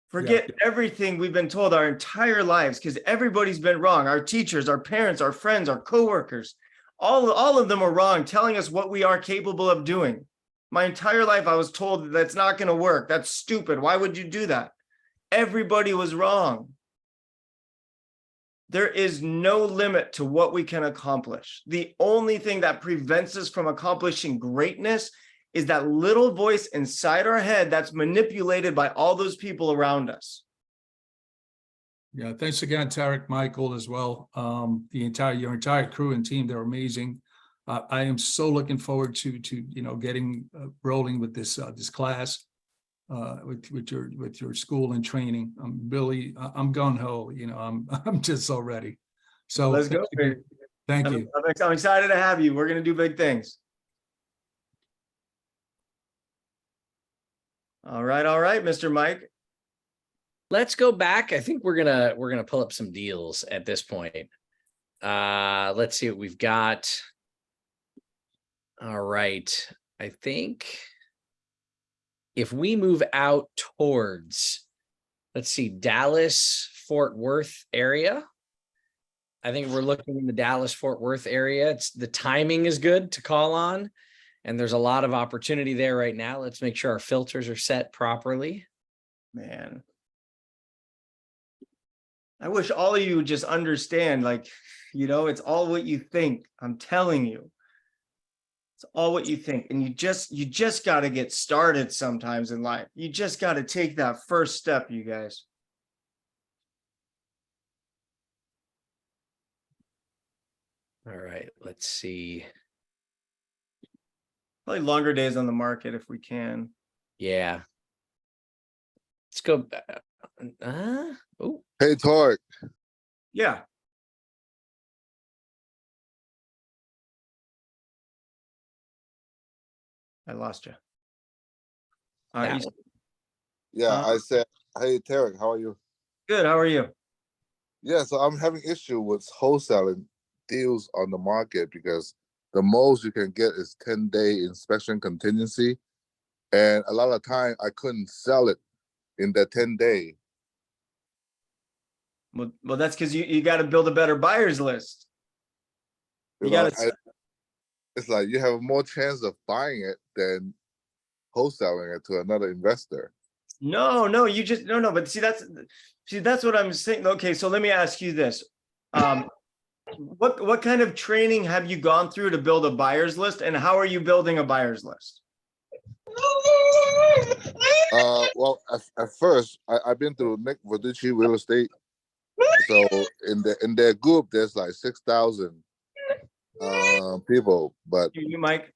Forget everything we've been told our entire lives, because everybody's been wrong. Our teachers, our parents, our friends, our coworkers, all of them are wrong, telling us what we are capable of doing. My entire life, I was told that's not going to work. That's stupid. Why would you do that? Everybody was wrong. There is no limit to what we can accomplish. The only thing that prevents us from accomplishing greatness is that little voice inside our head that's manipulated by all those people around us. Yeah, thanks again, Tarek, Michael, as well. Your entire crew and team, they're amazing. I am so looking forward to getting rolling with this class. With your school and training. I'm gung ho. I'm just so ready. So let's go. Thank you. I'm excited to have you. We're gonna do big things. All right, Mr. Mike. Let's go back. I think we're gonna pull up some deals at this point. Let's see what we've got. All right. I think if we move out towards, let's see, Dallas, Fort Worth area, I think we're looking in the Dallas, Fort Worth area. The timing is good to call on, and there's a lot of opportunity there right now. Let's make sure our filters are set properly. Man, I wish all of you would just understand, it's all what you think. I'm telling you. It's all what you think. And you just got to get started sometimes in life. You just got to take that first step, you guys. All right, let's see. Probably longer days on the market if we can. Yeah. Let's go. Oh. Hey, Tarek. Yeah. I lost you. Yeah, I said, hey, Tarek, how are you? Good. How are you? Yeah, so I'm having issue with wholesaling deals on the market because the most you can get is 10-day inspection contingency. And a lot of time I couldn't sell it in that 10-day. Well, that's because you got to build a better buyers list. You got to. It's like you have more chance of buying it than wholesaling it to another investor. No, you just no. But see, that's what I'm saying. Okay, so let me ask you this: what kind of training have you gone through to build a buyers list, and how are you building a buyers list? Well, at first I've been through Nick Verducci Real Estate. So in their group, there's like 6,000 people, but you Mike.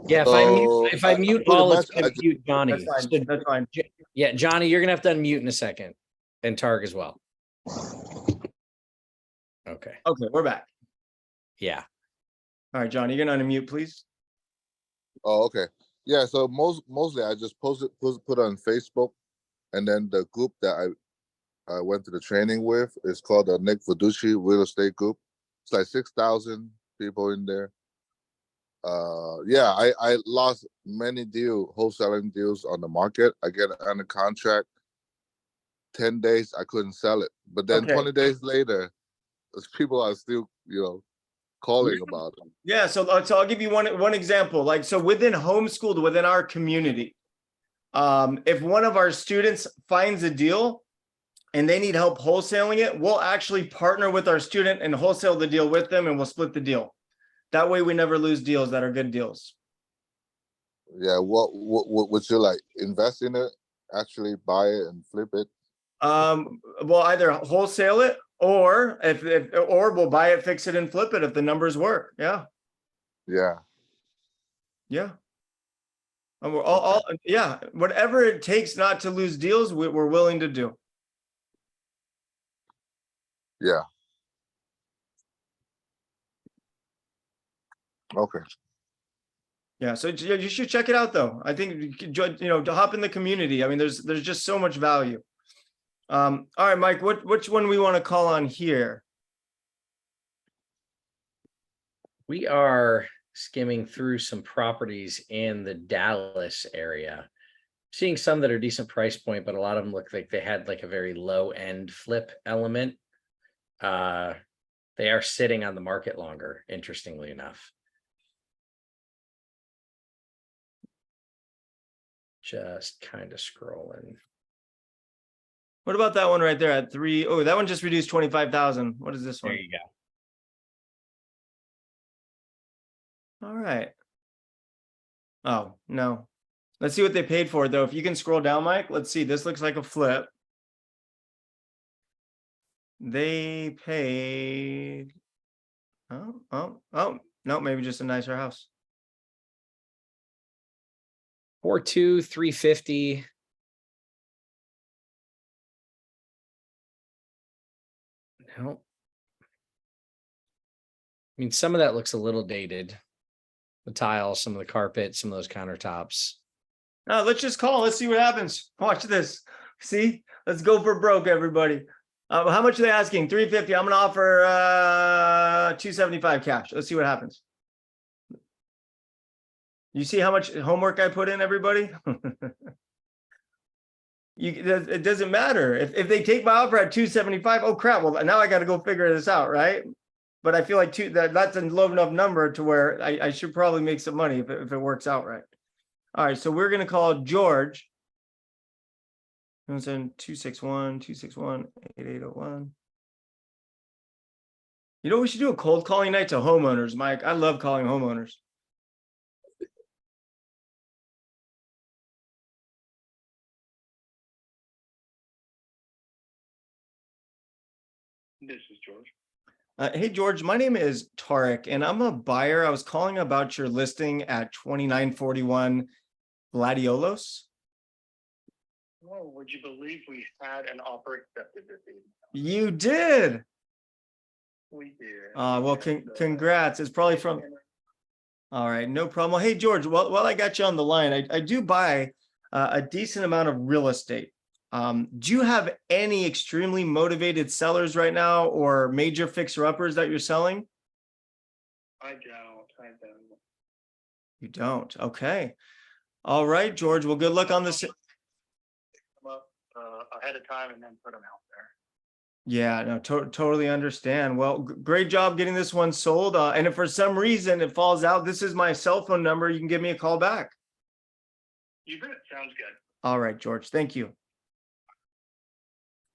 Yeah, if I mute all, it's gonna mute Johnny. That's fine. That's fine. Yeah, Johnny, you're gonna have to unmute in a second, and Targ as well. Okay. Okay, we're back. Yeah. Uh, All right, Johnny, you're gonna unmute, please. Oh, okay. Yeah, so mostly I just put on Facebook, and then the group that I went to the training with is called the Nick Verducci Real Estate Group. It's like 6,000 people in there. Yeah, I lost many wholesaling deals on the market. I get under contract, 10 days I couldn't sell it, but then Okay. 20 days later, those people are still calling about it. Yeah, so I'll give you one example. Like, so within homeschooled, within our community, if one of our students finds a deal and they need help wholesaling it, we'll actually partner with our student and wholesale the deal with them, and we'll split the deal. That way we never lose deals that are good deals. Yeah, what would you like? Invest in it, actually buy it and flip it? We'll either wholesale it or or we'll buy it, fix it, and flip it if the numbers work. Yeah. Yeah. Yeah. And we're all yeah, whatever it takes not to lose deals, we're willing to do. Yeah. Okay. Yeah, so you should check it out though. I think you could join, to hop in the community. I mean, there's just so much value. All right, Mike, which one we want to call on here? We are skimming through some properties in the Dallas area, seeing some that are decent price point, but a lot of them look like they had like a very low end flip element. They are sitting on the market longer, interestingly enough. Just kind of scrolling. What about that one right there at 3? Oh, that one just reduced 25,000. What is this one? There you go. All right. Oh, no. Let's see what they paid for it though. If you can scroll down, Mike, let's see. This looks like a flip. They paid. Oh, no, maybe just a nicer house. 4.2, 350. No. I mean, some of that looks a little dated. The tiles, some of the carpet, some of those countertops. No, let's just call. Let's see what happens. Watch this. See, let's go for broke, everybody. How much are they asking? 350. I'm gonna offer 275 cash. Let's see what happens. You see how much homework I put in, everybody? It doesn't matter if they take my offer at 275. Oh crap! Well, now I got to go figure this out, right? But I feel like that's a low enough number to where I should probably make some money if it works out right. All right, so we're gonna call George. 261-261-8801. You know, we should do a cold calling night to homeowners, Mike. I love calling homeowners. This is George. Hey, George, my name is Tarek, and I'm a buyer. I was calling about your listing at 2941 Gladiolos. Well, would you believe we had an offer accepted this evening? You did. We did. Well, congrats. It's probably from. All right, no problem. Well, hey, George, while I got you on the line, I do buy a decent amount of real estate. Do you have any extremely motivated sellers right now or major fixer-uppers that you're selling? I don't. You don't. Okay. All right, George. Well, good luck on this. Come up ahead of time and then put them out there. Yeah, no, totally understand. Well, great job getting this one sold. And if for some reason it falls out, this is my cell phone number. You can give me a call back. You bet. Sounds good. All right, George. Thank you.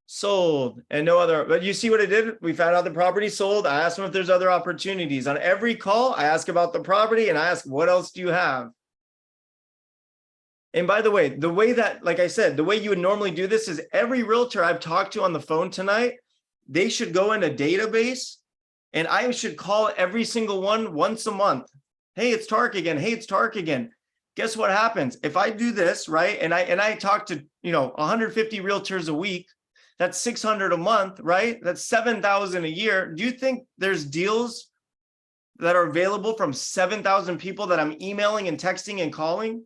Sold and no other, but you see what I did? We found out the property sold. I asked them if there's other opportunities. On every call, I ask about the property and I ask, what else do you have? And by the way that, like I said, the way you would normally do this is every realtor I've talked to on the phone tonight, they should go in a database and I should call every single one once a month. Hey, it's Tark again. Hey, it's Tark again. Guess what happens? If I do this, right? And I talk to, 150 realtors a week, that's 600 a month, right? That's 7,000 a year. Do you think there's deals that are available from 7,000 people that I'm emailing and texting and calling?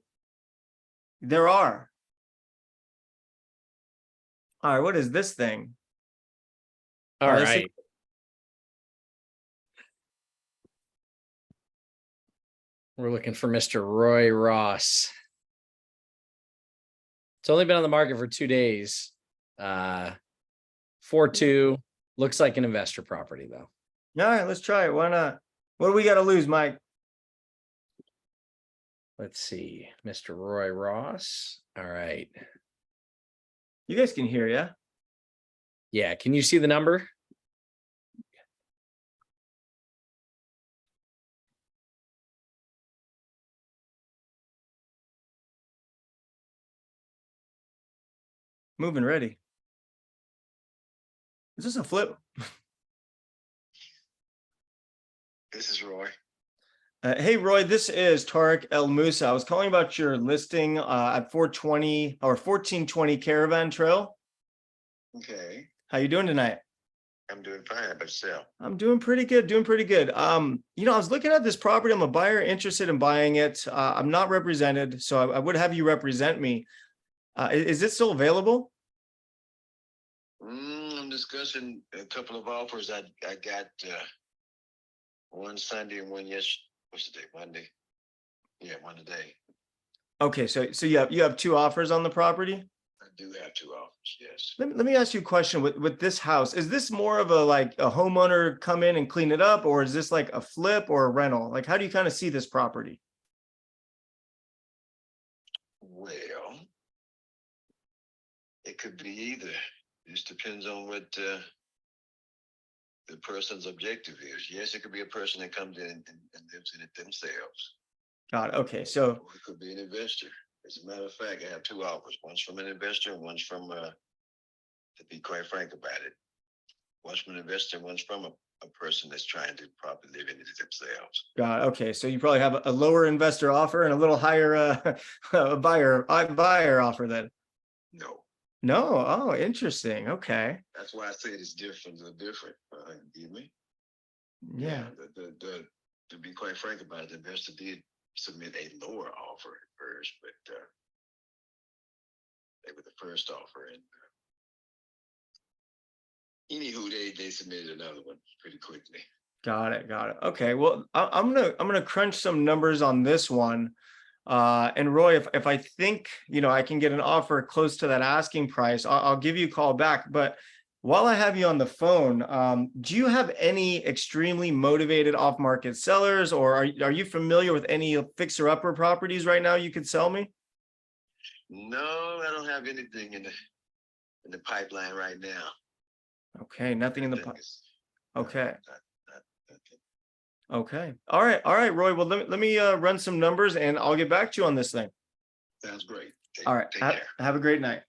There are. All right, what is this thing? All right. We're looking for Mr. Roy Ross. It's only been on the market for 2 days. 4.2 looks like an investor property though. All right, let's try it. Why not? What do we got to lose, Mike? Let's see, Mr. Roy Ross. All right. You guys can hear, yeah? Yeah. Can you see the number? Moving ready. Is this a flip? This is Roy. Hey, Roy, this is Tarek El Moussa. I was calling about your listing at 420 or 1420 Caravan Trail. Okay. How you doing tonight? I'm doing fine. How about yourself? I'm doing pretty good, I was looking at this property. I'm a buyer interested in buying it. I'm not represented, so I would have you represent me. Is it still available? I'm discussing a couple of offers. I got one Sunday and one what's the day? Monday. Yeah, one today. Okay, so you have two offers on the property? I do have two offers, yes. Let me ask you a question with this house. Is this more of a homeowner come in and clean it up, or is this like a flip or a rental? Like, how do you kind of see this property? Well, it could be either. It just depends on what the person's objective is. Yes, it could be a person that comes in and lives in it themselves. Got it. Okay, so Or it could be an investor. As a matter of fact, I have two offers. One's from an investor and one's from, to be quite frank about it, one's from an investor and one's from a person that's trying to properly live in it themselves. got it. Okay, so you probably have a lower investor offer and a little higher buyer offer then. No. No. Oh, interesting. Okay. That's why I say it's different. Give me. Yeah. To be quite frank about it, the investor did submit a lower offer at first, but they were the first offer, and anywho, they submitted another one pretty quickly. Got it. Okay. Well, I'm gonna crunch some numbers on this one. And Roy, if I think, I can get an offer close to that asking price, I'll give you a call back. But while I have you on the phone, do you have any extremely motivated off-market sellers, or are you familiar with any fixer-upper properties right now you could sell me? No, I don't have anything in the pipeline right now. Okay, nothing in the pipeline. Okay. Okay. All right, Roy. Well, let me run some numbers and I'll get back to you on this thing. Sounds great. All right. Take care. Have a great night.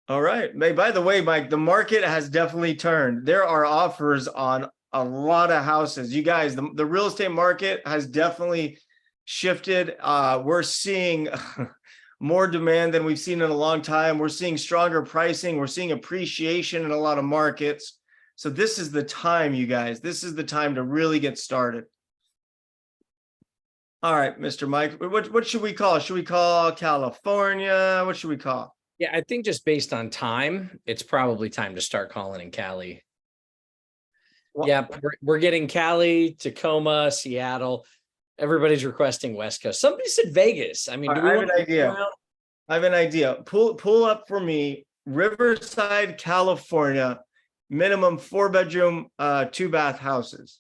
All right. Hey, by the way, Mike, the market has definitely turned. There are offers on a lot of houses. You guys, the real estate market has definitely shifted. We're seeing more demand than we've seen in a long time. We're seeing stronger pricing. We're seeing appreciation in a lot of markets. So this is the time, you guys. This is the time to really get started. All right, Mr. Mike, what should we call? Should we call California? What should we call? Yeah, I think just based on time, it's probably time to start calling in Cali. Yeah, we're getting Cali, Tacoma, Seattle. Everybody's requesting West Coast. Somebody said Vegas. I mean, do we I have want an idea. I have an idea. Pull up for me Riverside, California, minimum 4-bedroom, 2-bath houses.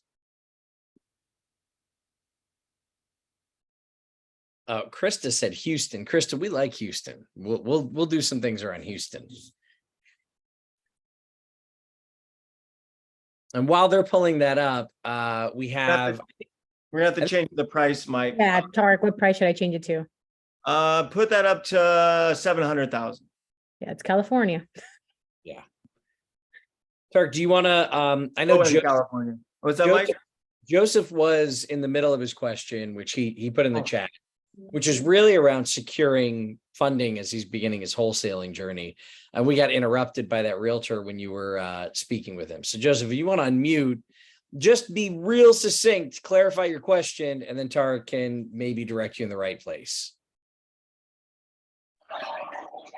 Krista said Houston. Krista, we like Houston. We'll do some things around Houston. And while they're pulling that up, we have. We're gonna have to change the price, Mike. Yeah, Tarek, what price should I change it to? Put that up to 700,000. Yeah, it's California. Yeah. Tarek, do you want to? I know California. What's that, Mike? Joseph was in the middle of his question, which he put in the chat, which is really around securing funding as he's beginning his wholesaling journey. And we got interrupted by that realtor when you were speaking with him. So Joseph, if you want to unmute, just be real succinct, clarify your question, and then Tarek can maybe direct you in the right place.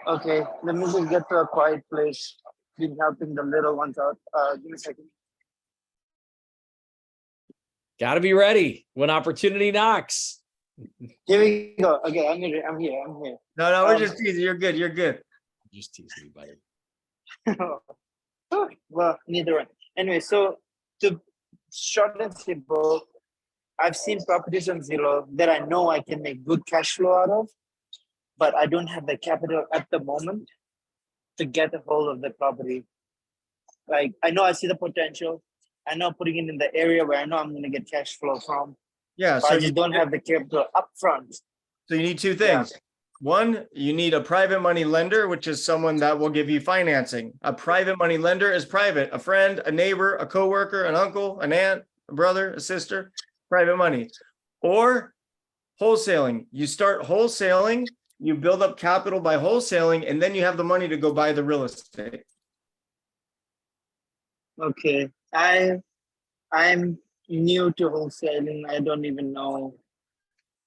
Okay, let me just get to a quiet place. Been helping the little ones out. Give me a second. Got to be ready when opportunity knocks. Here we go. Okay, I'm here. No, we're just teasing. You're good. You're good. Just teasing you, buddy. Well, neither one. Anyway, so to short and simple, I've seen properties on Zillow that I know I can make good cash flow out of, but I don't have the capital at the moment to get a hold of the property. Like, I know I see the potential. I know putting it in the area where I know I'm going to get cash flow from. Yeah, so I just don't have the capital up front. So you need two things. Yeah. One, you need a private money lender, which is someone that will give you financing. A private money lender is private, a friend, a neighbor, a coworker, an uncle, an aunt, a brother, a sister, private money. Or wholesaling. You start wholesaling, you build up capital by wholesaling, and then you have the money to go buy the real estate. Okay. I'm new to wholesaling. I don't even know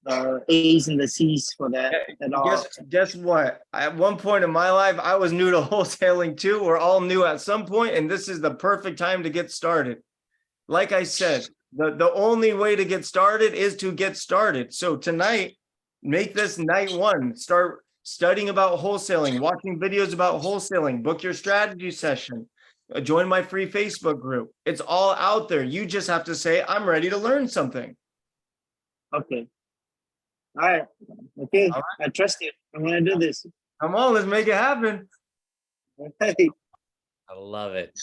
the A's and the C's for that at all. Guess what? At one point in my life, I was new to wholesaling too. We're all new at some point, and this is the perfect time to get started. Like I said, the only way to get started is to get started. So tonight, make this night one. Start studying about wholesaling, watching videos about wholesaling, book your strategy session. Join my free Facebook group. It's all out there. You just have to say, I'm ready to learn something. Okay. All right. Okay. All right. I trust you. I'm going to do this. Come on, let's make it happen. Hey. I love it.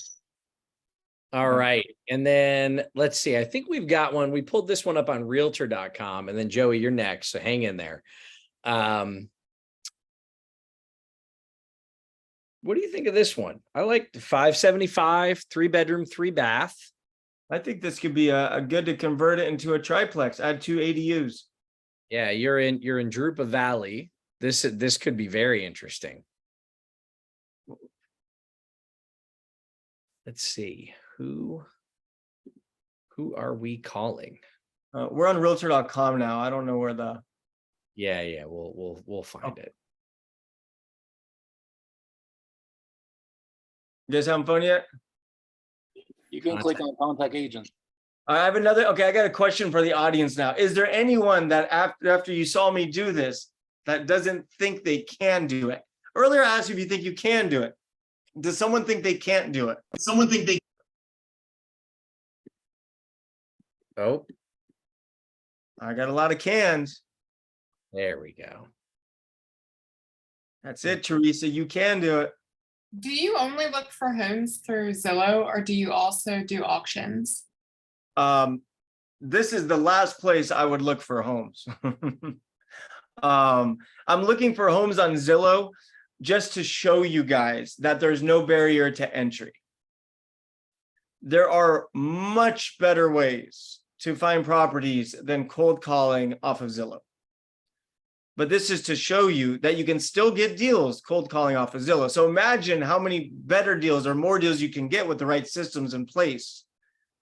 All right. And then let's see. I think we've got one. We pulled this one up on realtor.com. And then Joey, you're next. So hang in there. What do you think of this one? I like the 575, 3-bedroom, 3-bath. I think this could be a good to convert it into a triplex, add 2 ADUs. Yeah, you're in Drupa Valley. This could be very interesting. Let's see. Who are we calling? We're on realtor.com now. I don't know where the Yeah, we'll find it. You guys having fun yet? You can click on contact agent. I have another. Okay, I got a question for the audience now. Is there anyone that after you saw me do this that doesn't think they can do it? Earlier I asked you if you think you can do it. Does someone think they can't do it? Does someone think they? Oh, I got a lot of cans. There we go. That's it, Teresa. You can do it. Do you only look for homes through Zillow, or do you also do auctions? This is the last place I would look for homes. I'm looking for homes on Zillow just to show you guys that there's no barrier to entry. There are much better ways to find properties than cold calling off of Zillow. But this is to show you that you can still get deals cold calling off of Zillow. So imagine how many better deals or more deals you can get with the right systems in place.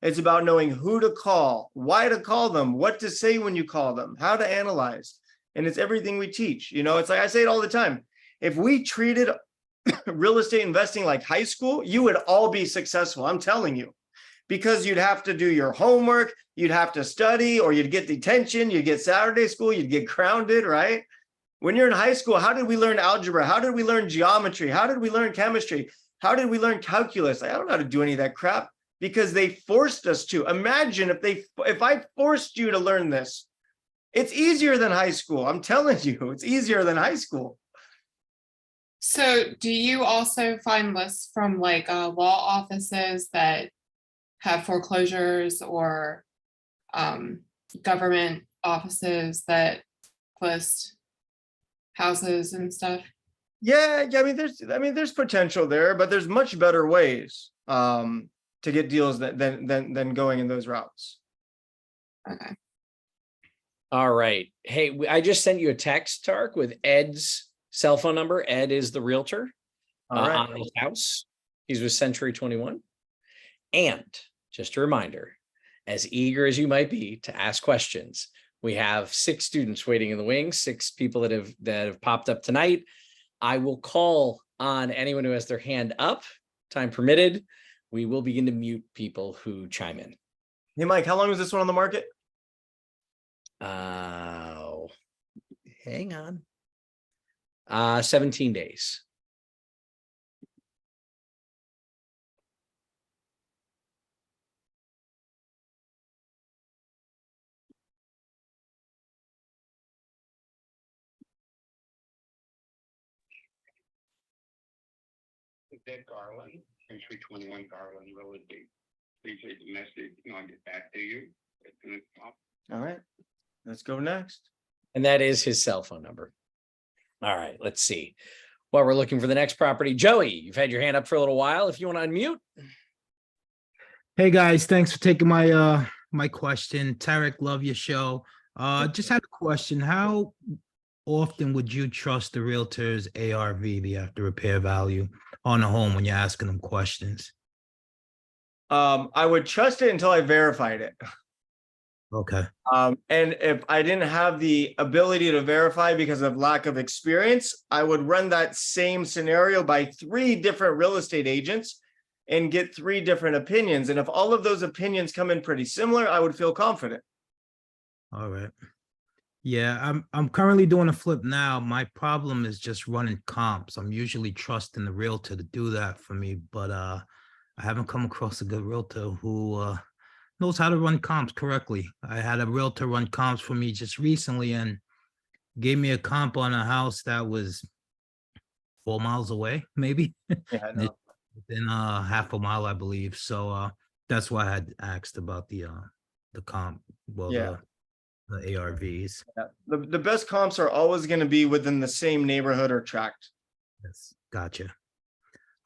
It's about knowing who to call, why to call them, what to say when you call them, how to analyze. And it's everything we teach. You know, it's like I say it all the time. If we treated real estate investing like high school, you would all be successful. I'm telling you, because you'd have to do your homework, you'd have to study, or you'd get detention, you'd get Saturday school, you'd get grounded, right? When you're in high school, how did we learn algebra? How did we learn geometry? How did we learn chemistry? How did we learn calculus? I don't know how to do any of that crap because they forced us to. Imagine if I forced you to learn this. It's easier than high school. I'm telling you, it's easier than high school. So do you also find lists from like law offices that have foreclosures or government offices that list houses and stuff? Yeah, I mean, there's potential there, but there's much better ways to get deals than going in those routes. Okay. All right. Hey, I just sent you a text, Tark, with Ed's cell phone number. Ed is the realtor All right. on this house. He's with Century 21. And just a reminder, as eager as you might be to ask questions, we have 6 students waiting in the wings, 6 people that have popped up tonight. I will call on anyone who has their hand up, time permitted. We will begin to mute people who chime in. Hey, Mike, how long was this one on the market? Hang on. 17 days. Dead Garland, Century 21 Garland Realty. Please leave the message and I'll get back to you as soon as possible. All right, let's go next. And that is his cell phone number. All right, let's see. While we're looking for the next property, Joey, you've had your hand up for a little while. If you want to unmute. Hey guys, thanks for taking my my question. Tarek, love your show. Just had a question. How often would you trust the realtor's ARV, the after repair value, on a home when you're asking them questions? I would trust it until I verified it. Okay. And if I didn't have the ability to verify because of lack of experience, I would run that same scenario by 3 different real estate agents and get 3 different opinions. And if all of those opinions come in pretty similar, I would feel confident. All right. Yeah, I'm currently doing a flip now. My problem is just running comps. I'm usually trusting the realtor to do that for me, but I haven't come across a good realtor who knows how to run comps correctly. I had a realtor run comps for me just recently and gave me a comp on a house that was 4 miles away, maybe. Yeah, I know. Within half a mile, I believe. So that's why I had asked about the comp. Well, Yeah. the ARVs. Yeah. The best comps are always going to be within the same neighborhood or tract. Yes, gotcha.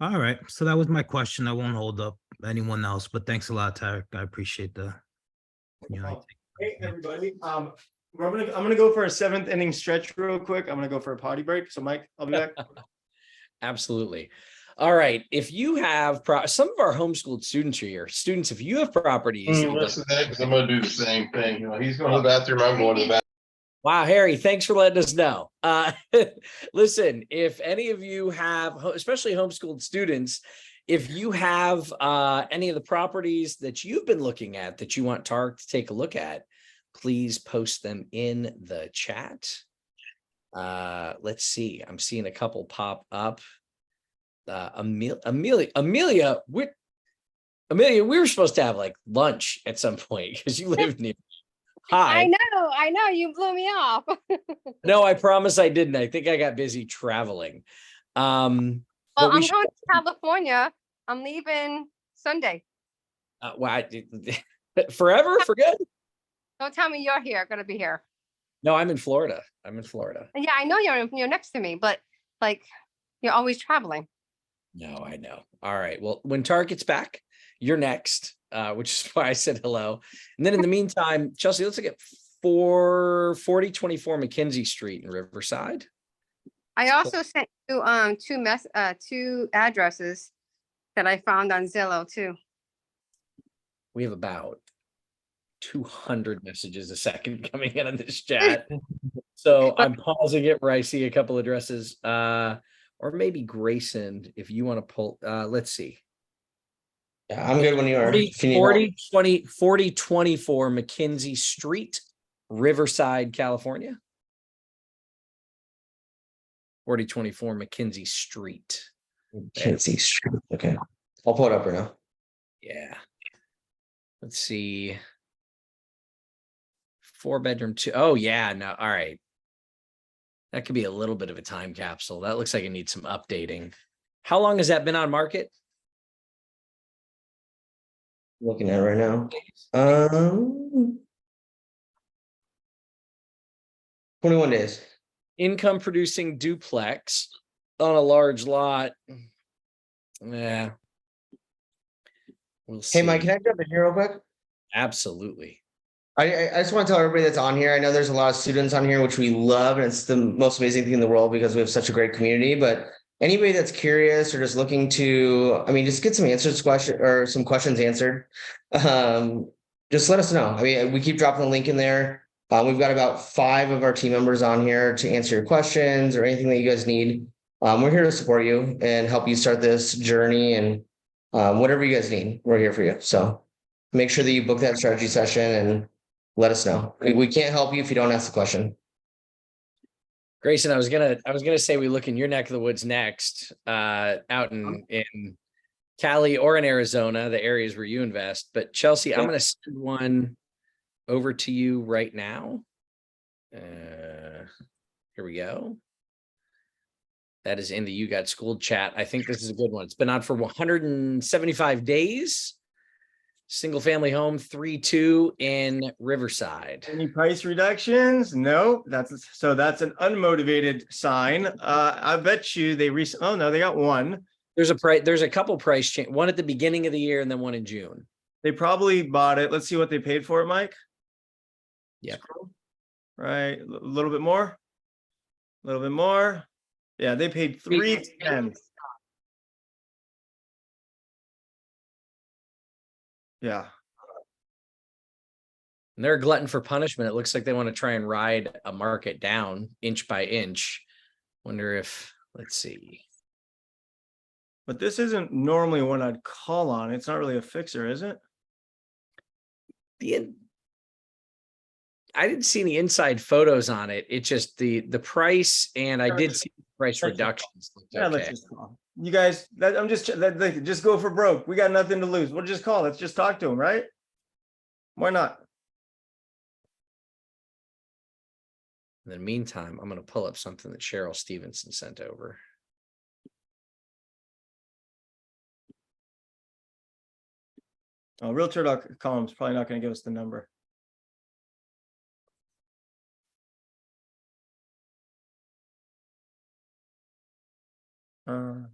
All right, so that was my question. I won't hold up anyone else, but thanks a lot, Tarek. I appreciate the. Hey everybody, I'm gonna go for a 7th inning stretch real quick. I'm gonna go for a potty break. So Mike, I'll be back. Absolutely. All right. If you have some of our homeschooled students are here. Students, if you have properties. Listen to that, 'cause I'm gonna do the same thing. You know, he's going to the bathroom, I'm going to the bathroom. Wow, Harry, thanks for letting us know. Listen, if any of you have, especially homeschooled students, if you have any of the properties that you've been looking at that you want Tark to take a look at, please post them in the chat. Let's see. I'm seeing a couple pop up. Amelia, we were supposed to have like lunch at some point because you live near. Hi. I know, you blew me off. No, I promise I didn't. I think I got busy traveling. Well, I'm going to California. I'm leaving Sunday. Forever? For good? Don't tell me you're here, gonna be here. No, I'm in Florida. Yeah, I know you're next to me, but like you're always traveling. No, I know. All right. Well, when Tark gets back, you're next, which is why I said hello. And then in the meantime, Chelsea, let's look at 4024 McKinsey Street in Riverside. I also sent you two addresses that I found on Zillow too. We have about 200 messages a second coming in on this chat. So I'm pausing it where I see a couple addresses. Or maybe Grayson, if you want to pull, let's see. Yeah, I'm good when you are. 40, If you need help. 4024 McKinsey Street, Riverside, California. 4024 McKinsey Street. McKinsey Street. Okay. I'll pull it up right now. Yeah. Let's see. 4-bedroom, 2. Oh, yeah. No. All right. That could be a little bit of a time capsule. That looks like it needs some updating. How long has that been on market? Looking at it right now. 21 days. Income producing duplex on a large lot. Yeah. We'll see. Hey, Mike, can I jump in here real quick? Absolutely. I just want to tell everybody that's on here. I know there's a lot of students on here, which we love, and it's the most amazing thing in the world because we have such a great community. But anybody that's curious or just looking to, I mean, just get some answers to question or some questions answered. Just let us know. I mean, we keep dropping the link in there. We've got about 5 of our team members on here to answer your questions or anything that you guys need. We're here to support you and help you start this journey, and whatever you guys need, we're here for you. So make sure that you book that strategy session and let us know. We can't help you if you don't ask the question. Grayson, I was gonna say we look in your neck of the woods next, out in Cali or in Arizona, the areas where you invest. But Chelsea, I'm gonna send one over to you right now. Here we go. That is in the You Got Schooled chat. I think this is a good one. It's been on for 175 days. Single family home, 3.2 in Riverside. Any price reductions? No, that's an unmotivated sign. I bet you they oh no, they got one. There's a couple price change, one at the beginning of the year and then one in June. They probably bought it. Let's see what they paid for it, Mike. Yeah. Right. A little bit more. A little bit more. Yeah, they paid $310. Yeah. And they're a glutton for punishment. It looks like they want to try and ride a market down inch by inch. Wonder if, let's see. But this isn't normally one I'd call on. It's not really a fixer, is it? I didn't see any inside photos on it. It's just the price, and I did see price reductions. Yeah, let's just call. You guys, just go for broke. We got nothing to lose. We'll just call. Let's just talk to them, right? Why not? In the meantime, I'm going to pull up something that Cheryl Stevenson sent over. Oh, Realtor.com is probably not going to give us the number.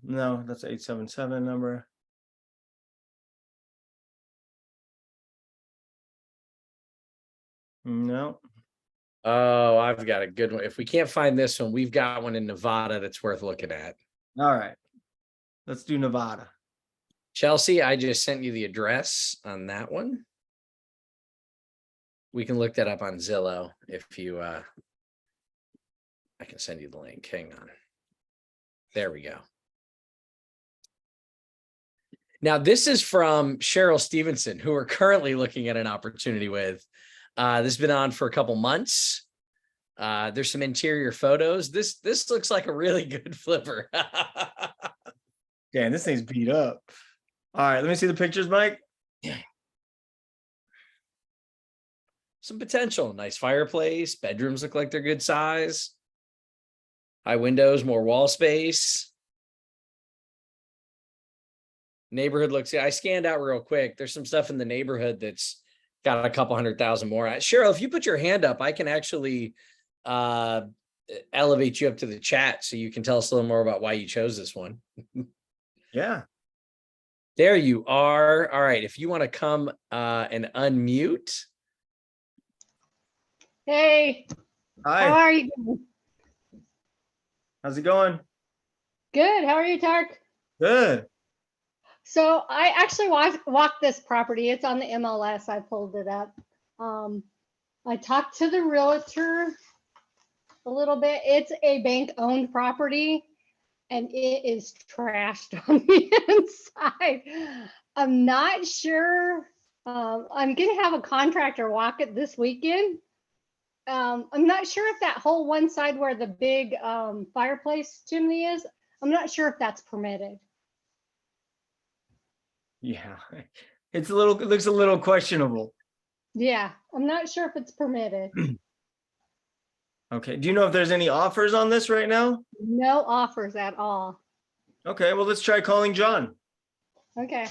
No, that's 877 number. No. Oh, I've got a good one. If we can't find this one, we've got one in Nevada that's worth looking at. All right. Let's do Nevada. Chelsea, I just sent you the address on that one. We can look that up on Zillow if you I can send you the link. Hang on. There we go. Now, this is from Cheryl Stevenson, who we're currently looking at an opportunity with. This has been on for a couple months. There's some interior photos. This looks like a really good flipper. Damn, this thing's beat up. All right, let me see the pictures, Mike. Some potential. Nice fireplace. Bedrooms look like they're good size. High windows, more wall space. Neighborhood looks, I scanned out real quick. There's some stuff in the neighborhood that's got a couple 100,000 more. Cheryl, if you put your hand up, I can actually elevate you up to the chat so you can tell us a little more about why you chose this one. Yeah. There you are. All right. If you want to come and unmute. Hey. Hi. How are you? How's it going? Good. How are you, Tark? Good. So I actually walked this property. It's on the MLS. I pulled it up. I talked to the realtor a little bit. It's a bank-owned property, and it is trashed on the inside. I'm not sure. I'm gonna have a contractor walk it this weekend. I'm not sure if that whole one side where the big fireplace chimney is, I'm not sure if that's permitted. Yeah, it looks a little questionable. Yeah, I'm not sure if it's permitted. Okay, do you know if there's any offers on this right now? No offers at all. Okay, well, let's try calling John. Okay.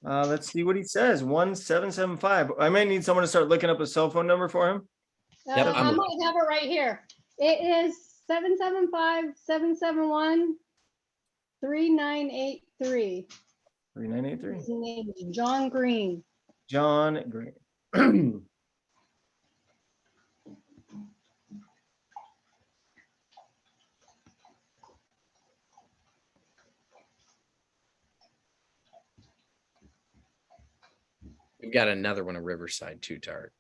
Let's see what he says. 1775. I might need someone to start looking up a cell phone number for him. Yep, I might have it right here. It is 775-771-3983. 3983. His name is John Green. John Green. We've got another one in Riverside too, Tart.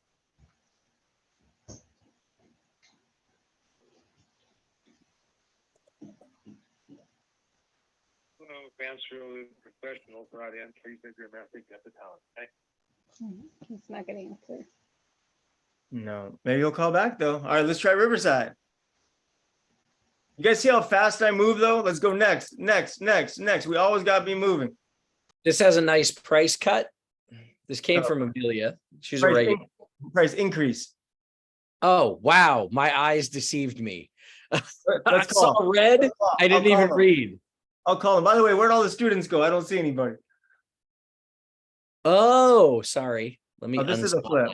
Advanced really professional for audience. Please leave your message at the tone. Okay. He's not gonna answer. No, maybe he'll call back though. All right, let's try Riverside. You guys see how fast I move though? Let's go next. We always got to be moving. This has a nice price cut. This came from Amelia. She's a regular. Price increase. Oh, wow. My eyes deceived me. I Let's saw call. red. I didn't even him. read. I'll call him. By the way, where'd all the students go? I don't see anybody. Oh, sorry. Let me. Oh, this is a flip.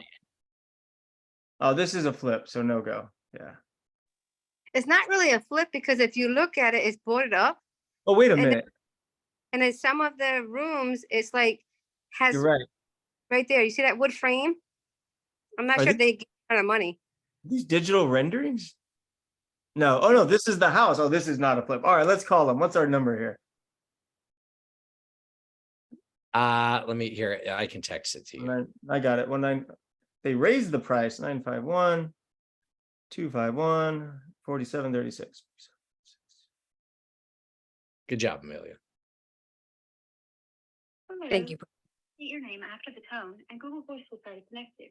Oh, this is a flip. So no go. Yeah. It's not really a flip because if you look at it, it's boarded up. Oh, wait a And minute. And in some of the rooms, it's like has You're right. right there. You see that wood frame? I'm not Are sure these- they get a lot of money. These digital renderings? No. Oh no, this is the house. Oh, this is not a flip. All right, let's call them. What's our number here? Let me hear it. I can text it to you. I got it. They raised the price. 951 251 4736. Good job, Amelia. Thank you. State your name after the tone, and Google Voice will try to connect you.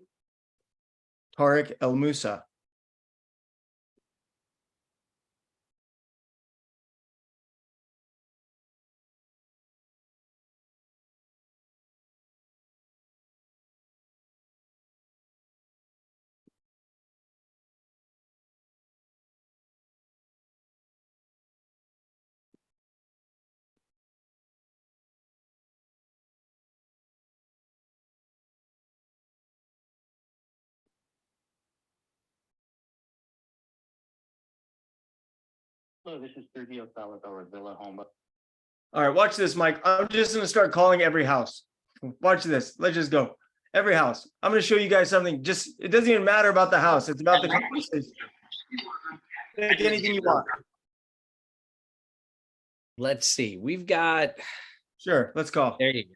Tariq El Musa. Hello, this is Sergio Salvador, Villa Home. All right, watch this, Mike. I'm just going to start calling every house. Watch this. Let's just go. Every house. I'm going to show you guys something. Just, it doesn't even matter about the house. It's about the conversation. Take anything you want. Let's see. We've got. Sure. Let's call. There you go.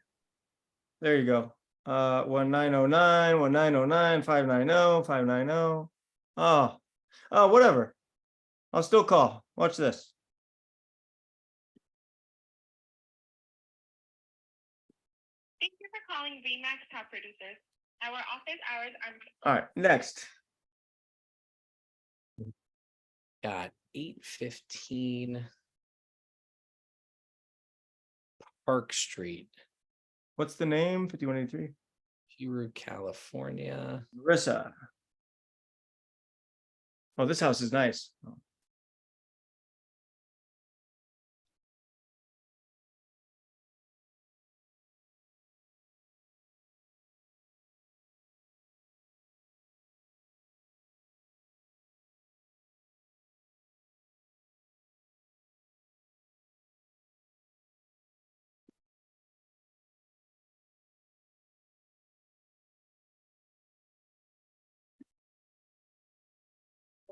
There you go. 1909, 1909, 590, 590. Oh, whatever. I'll still call. Watch this. Thank you for calling VMAX Top Producers. Our office hours are. All right, next. Got 815 Park Street. What's the name? 5183. Piru, California. Marissa. Oh, this house is nice.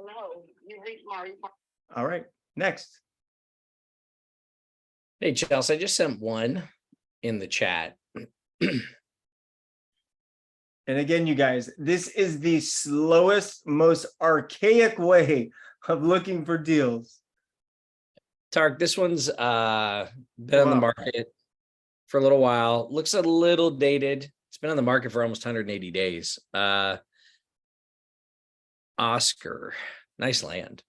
Hello, you reached Mari. All right, next. Hey, Chelsea, I just sent one. in the chat. And again, you guys, this is the slowest, most archaic way of looking for deals. Tark, this one's been on the market for a little while. Looks a little dated. It's been on the market for almost 180 days. Oscar, nice land.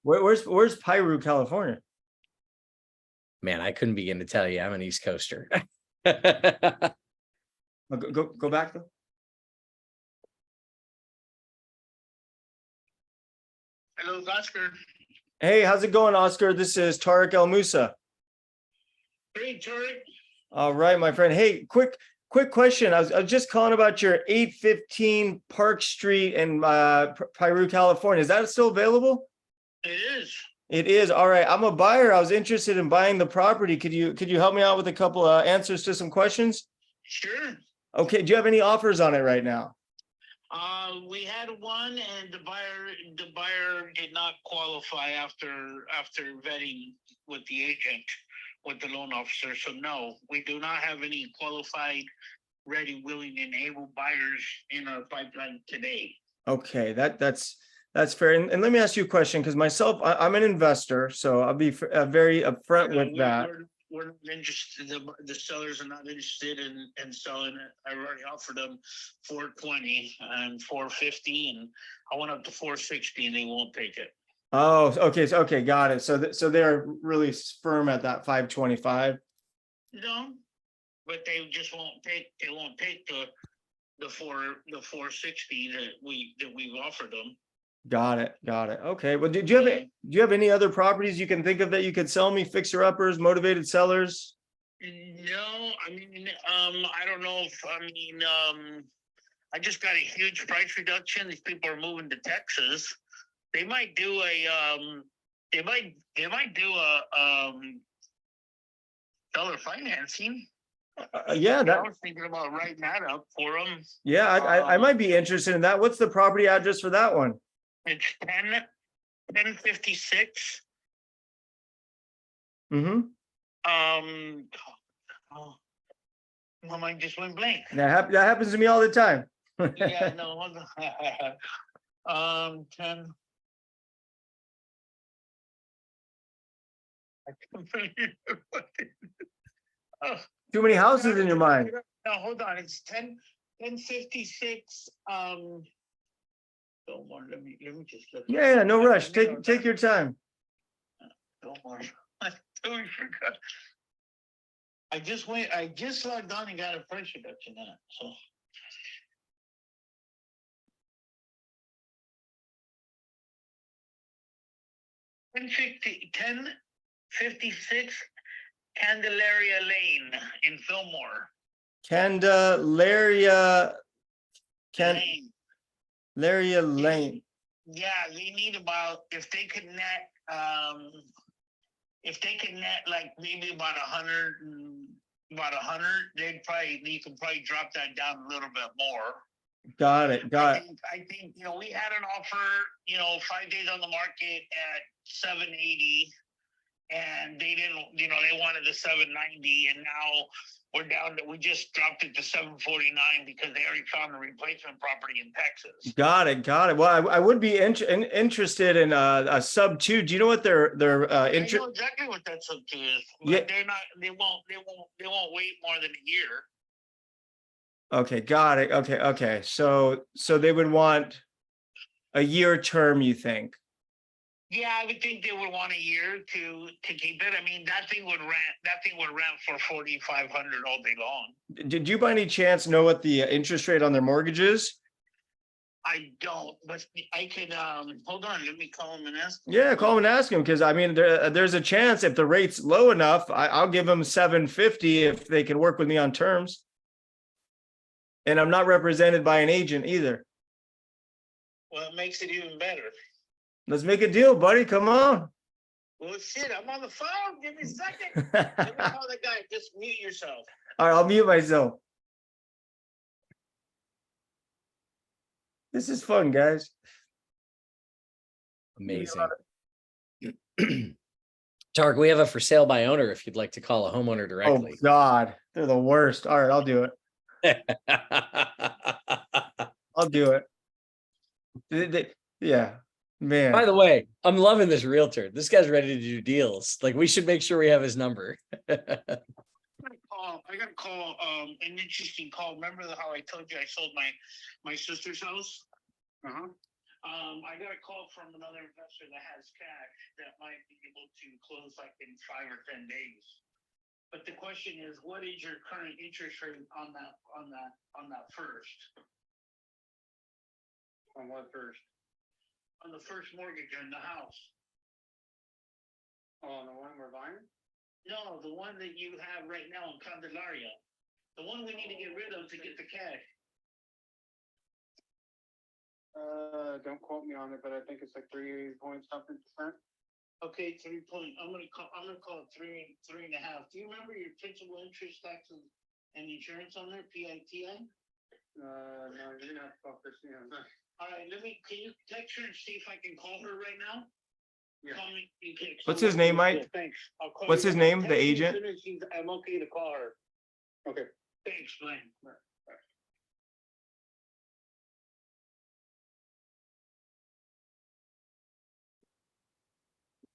Where's Piru, California? Man, I couldn't begin to tell you. I'm an East Coaster. Go back though. Hello, Oscar. Hey, how's it going, Oscar? This is Tariq El Musa. Hey, Tariq. All right, my friend. Hey, quick question. I was just calling about your 815 Park Street in Piru, California. Is that still available? It is. It is. All right. I'm a buyer. I was interested in buying the property. Could you help me out with a couple answers to some questions? Sure. Okay. Do you have any offers on it right now? We had one, and the buyer did not qualify after vetting with the agent, with the loan officer. So no, we do not have any qualified, ready, willing, and able buyers in our pipeline today. Okay, that's fair. And let me ask you a question, because myself, I'm an investor, so I'll be very upfront with that. We're not interested. The sellers are not interested in selling it. I already offered them 420 and 450, and I went up to 460, and they won't take it. Oh, okay. So, okay, got it. So they're really firm at that 525. No, but they just won't take. They won't take the 460 that we've offered them. Got it. Okay. Well, do you have any other properties you can think of that you could sell me? Fixer uppers, motivated sellers? No, I mean, I don't know if I just got a huge price reduction. These people are moving to Texas. They might do seller financing. Yeah, I was thinking about writing that up for them. Yeah, I might be interested in that. What's the property address for that one? It's 1056. Mm-hmm. My mind just went blank. That happens to me all the time. Yeah, no, hold on. 10. I can't remember what it is. Oh, Too many houses in your mind. no, hold on. It's 1056. Don't worry, let me just look. Yeah, no rush. Take your time. Don't worry. I totally forgot. I just logged on and got a price reduction on it. So $10.56 Candelaria Lane in Fillmore. Candelaria Lane. Yeah, they need about, if they could net like maybe about 100, you can probably drop that down a little bit more. Got it. I think we had an offer 5 days on the market at 780, and they didn't, they wanted the 790, and now we just dropped it to 749 because they already found a replacement property in Texas. Got it. Well, I would be interested in a sub 2. Do you know what their I know exactly what that sub 2 is. Yeah. They won't wait more than a year. Okay, got it. Okay. So they would want a year term, you think? Yeah, I would think they would want a year to keep it. I mean, that thing would rent for $4,500 all day long. Did you by any chance know what the interest rate on their mortgage is? I don't, but I can hold on, let me call them and ask them. Yeah, call him and ask him, because I mean, there's a chance if the rate's low enough, I'll give them 750 if they can work with me on terms. And I'm not represented by an agent either. Well, it makes it even better. Let's make a deal, buddy. Come on. Well, shit, I'm on the phone. Give me a second. Let me call the guy. Just mute yourself. All right, I'll mute myself. This is fun, guys. Amazing. Tark, we have a for sale by owner if you'd like to call a homeowner directly. Oh, God. They're the worst. All right, I'll do it. I'll do it. Yeah, man. By the way, I'm loving this realtor. This guy's ready to do deals. Like, we should make sure we have his number. I got a call, an interesting call. Remember how I told you I sold my sister's house? I got a call from another investor that has cash that might be able to close like in 5 or 10 days. But the question is, what is your current interest rate on that first? On what first? On the first mortgage on the house. Oh, the one we're buying? No, the one that you have right now in Candelaria. The one we need to get rid of to get the cash. Don't quote me on it, but I think it's like 3 point something %. Okay, 3 point. I'm gonna call it 3.5. Do you remember your principal, interest, taxes, and insurance on there? PITI? No, you're not focused. Yeah. All right, can you text her and see if I can call her right now? Yeah. Call me, you can- What's his name, Mike? Thanks. I'll call What's you his right name, now. the Text me as agent? soon as I'm okay to call her. Okay. Thanks, Glenn.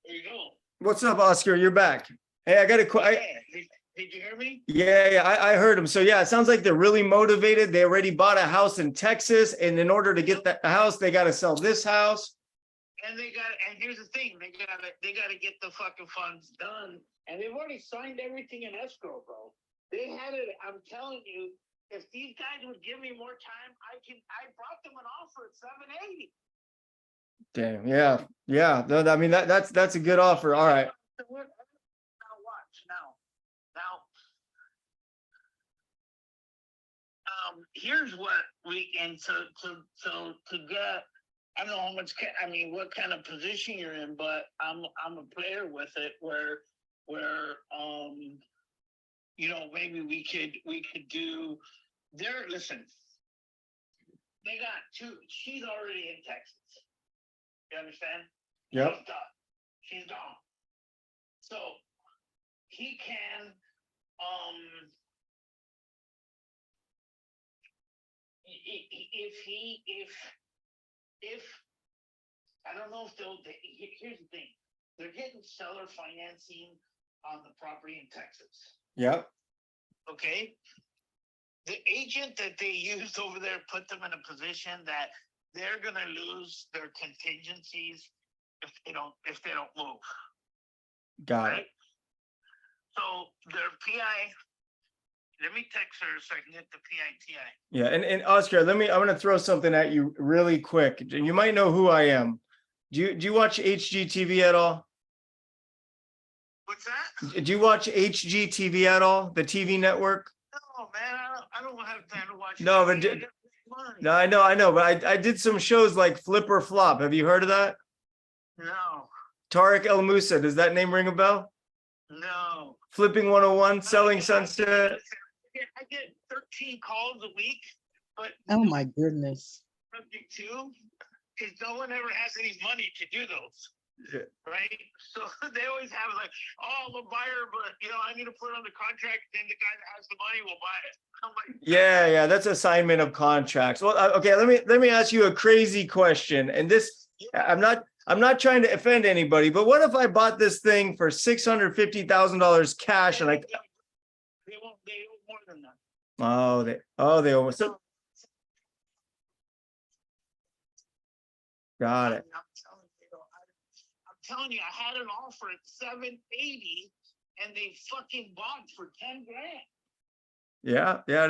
There you go. What's up, Oscar? You're back. Hey, I got a Yeah. Did you hear me? Yeah, I heard him. So yeah, it sounds like they're really motivated. They already bought a house in Texas, and in order to get that house, they got to sell this house. And here's the thing, they gotta get the fucking funds done. And they've already signed everything in escrow, bro. They had it, I'm telling you, if these guys would give me more time, I brought them an offer at 780. Damn. Yeah. Yeah. No, I mean, that's a good offer. All right. Now watch now. Here's what we to get. I don't know how much. What kind of position you're in, but I'm a player with it. Where maybe we could do. Listen. They got two. She's already in Texas. You understand? Yep. She's gone. So he can. If I don't know if here's the thing, they're getting seller financing on the property in Texas. Yep. Okay. The agent that they used over there put them in a position that they're gonna lose their contingencies if they don't move. Got it. So their PI. Let me text her so I can get the PITI. Yeah. And Oscar, I'm going to throw something at you really quick. You might know who I am. Do you watch HGTV at all? What's that? Do you watch HGTV at all? The TV network? No, man, I don't have time to watch. No, but TV. no, I know, but I did some shows like Flip or Flop. Have you heard of that? No. Tariq El Moussa. Does that name ring a bell? No. Flipping 101, Selling Sunset. I get 13 calls a week, but Oh my goodness. subject to is no one ever has any money to do those. Yeah. Right? So they always have like, oh, I'm a buyer, but I need to put it on the contract, then the guy that has the money will buy it. I'm like, Yeah, that's assignment of contracts. Well, okay, let me ask you a crazy question. And this, I'm not trying to offend anybody, but what if I bought this thing for $650,000 cash and they owe more than that. they almost so got it. I'm telling you, I had an offer at 780 and they fucking bought for 10 grand. Yeah. Yeah.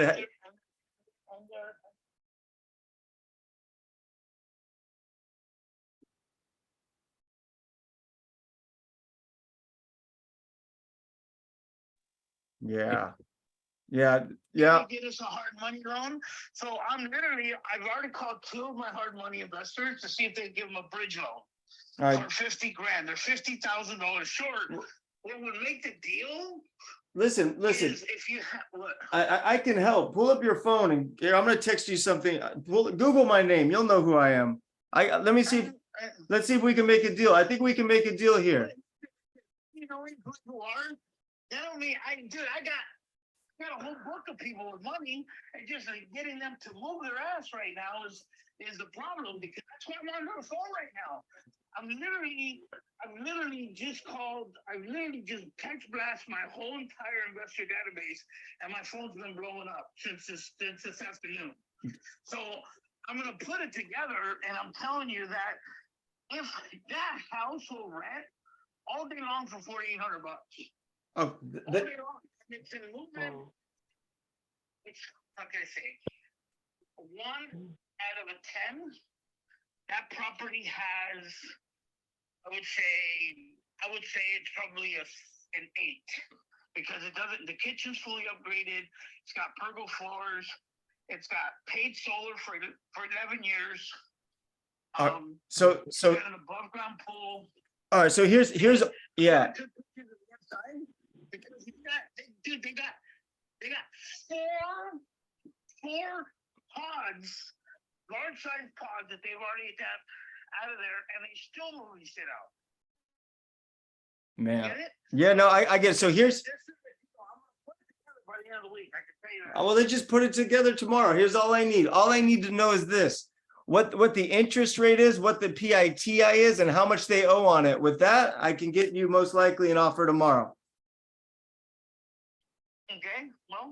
They did us a hard money loan. So I've already called 2 of my hard money investors to see if they give them a bridge loan for 50 grand. They're $50,000 short. What would make the deal? Listen. Is if you have what? I can help. Pull up your phone and I'm gonna text you something. Google my name. You'll know who I am. Let me see. Let's see if we can make a deal. I think we can make a deal here. You know who you are? That don't mean I got got a whole book of people with money, and just like getting them to move their ass right now is the problem, because that's why I'm on the phone right now. I've literally just text blast my whole entire investor database, and my phone's been blowing up since this afternoon. So I'm gonna put it together, and I'm telling you that if that house will rent all day long for $4,800. Oh, All day long. And it's in movement. It's, how can I say? 1 out of a 10. That property has, I would say it's probably an 8, because the kitchen's fully upgraded. It's got pergo floors. It's got paid solar for 11 years. So It's got an above ground pool. all right, so here's yeah. Because they got four pods, large size pods that they've already got out of there, and they still don't release it out. Man. Get it? Yeah, no, I get it. So here's By the end of the week, I can tell you that. well, they just put it together tomorrow. Here's all I need. All I need to know is this: what the interest rate is, what the PITI is, and how much they owe on it. With that, I can get you most likely an offer tomorrow. Okay, well,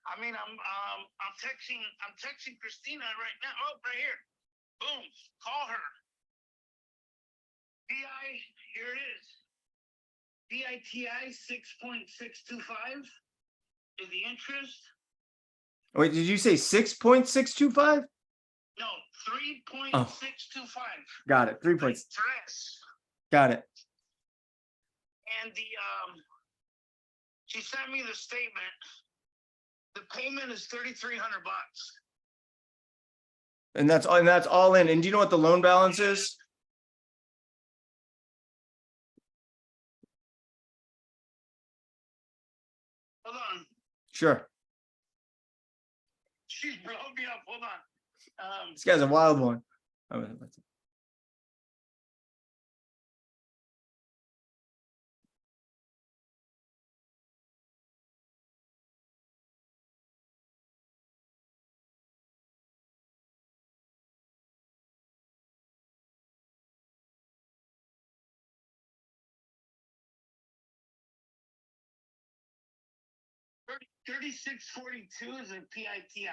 I mean, I'm texting Christina right now. Oh, right here. Boom, call her. Here it is. PITI 6.625 is the interest. Wait, did you say 6.625? No, 3.625. Got it. 3 points. Tres. Got it. And she sent me the statement. The payment is $3,300. And that's all in. And do you know what the loan balance is? Hold on. Sure. She's blowing me up. Hold on. This guy's a wild one. $36.42 is a PITI.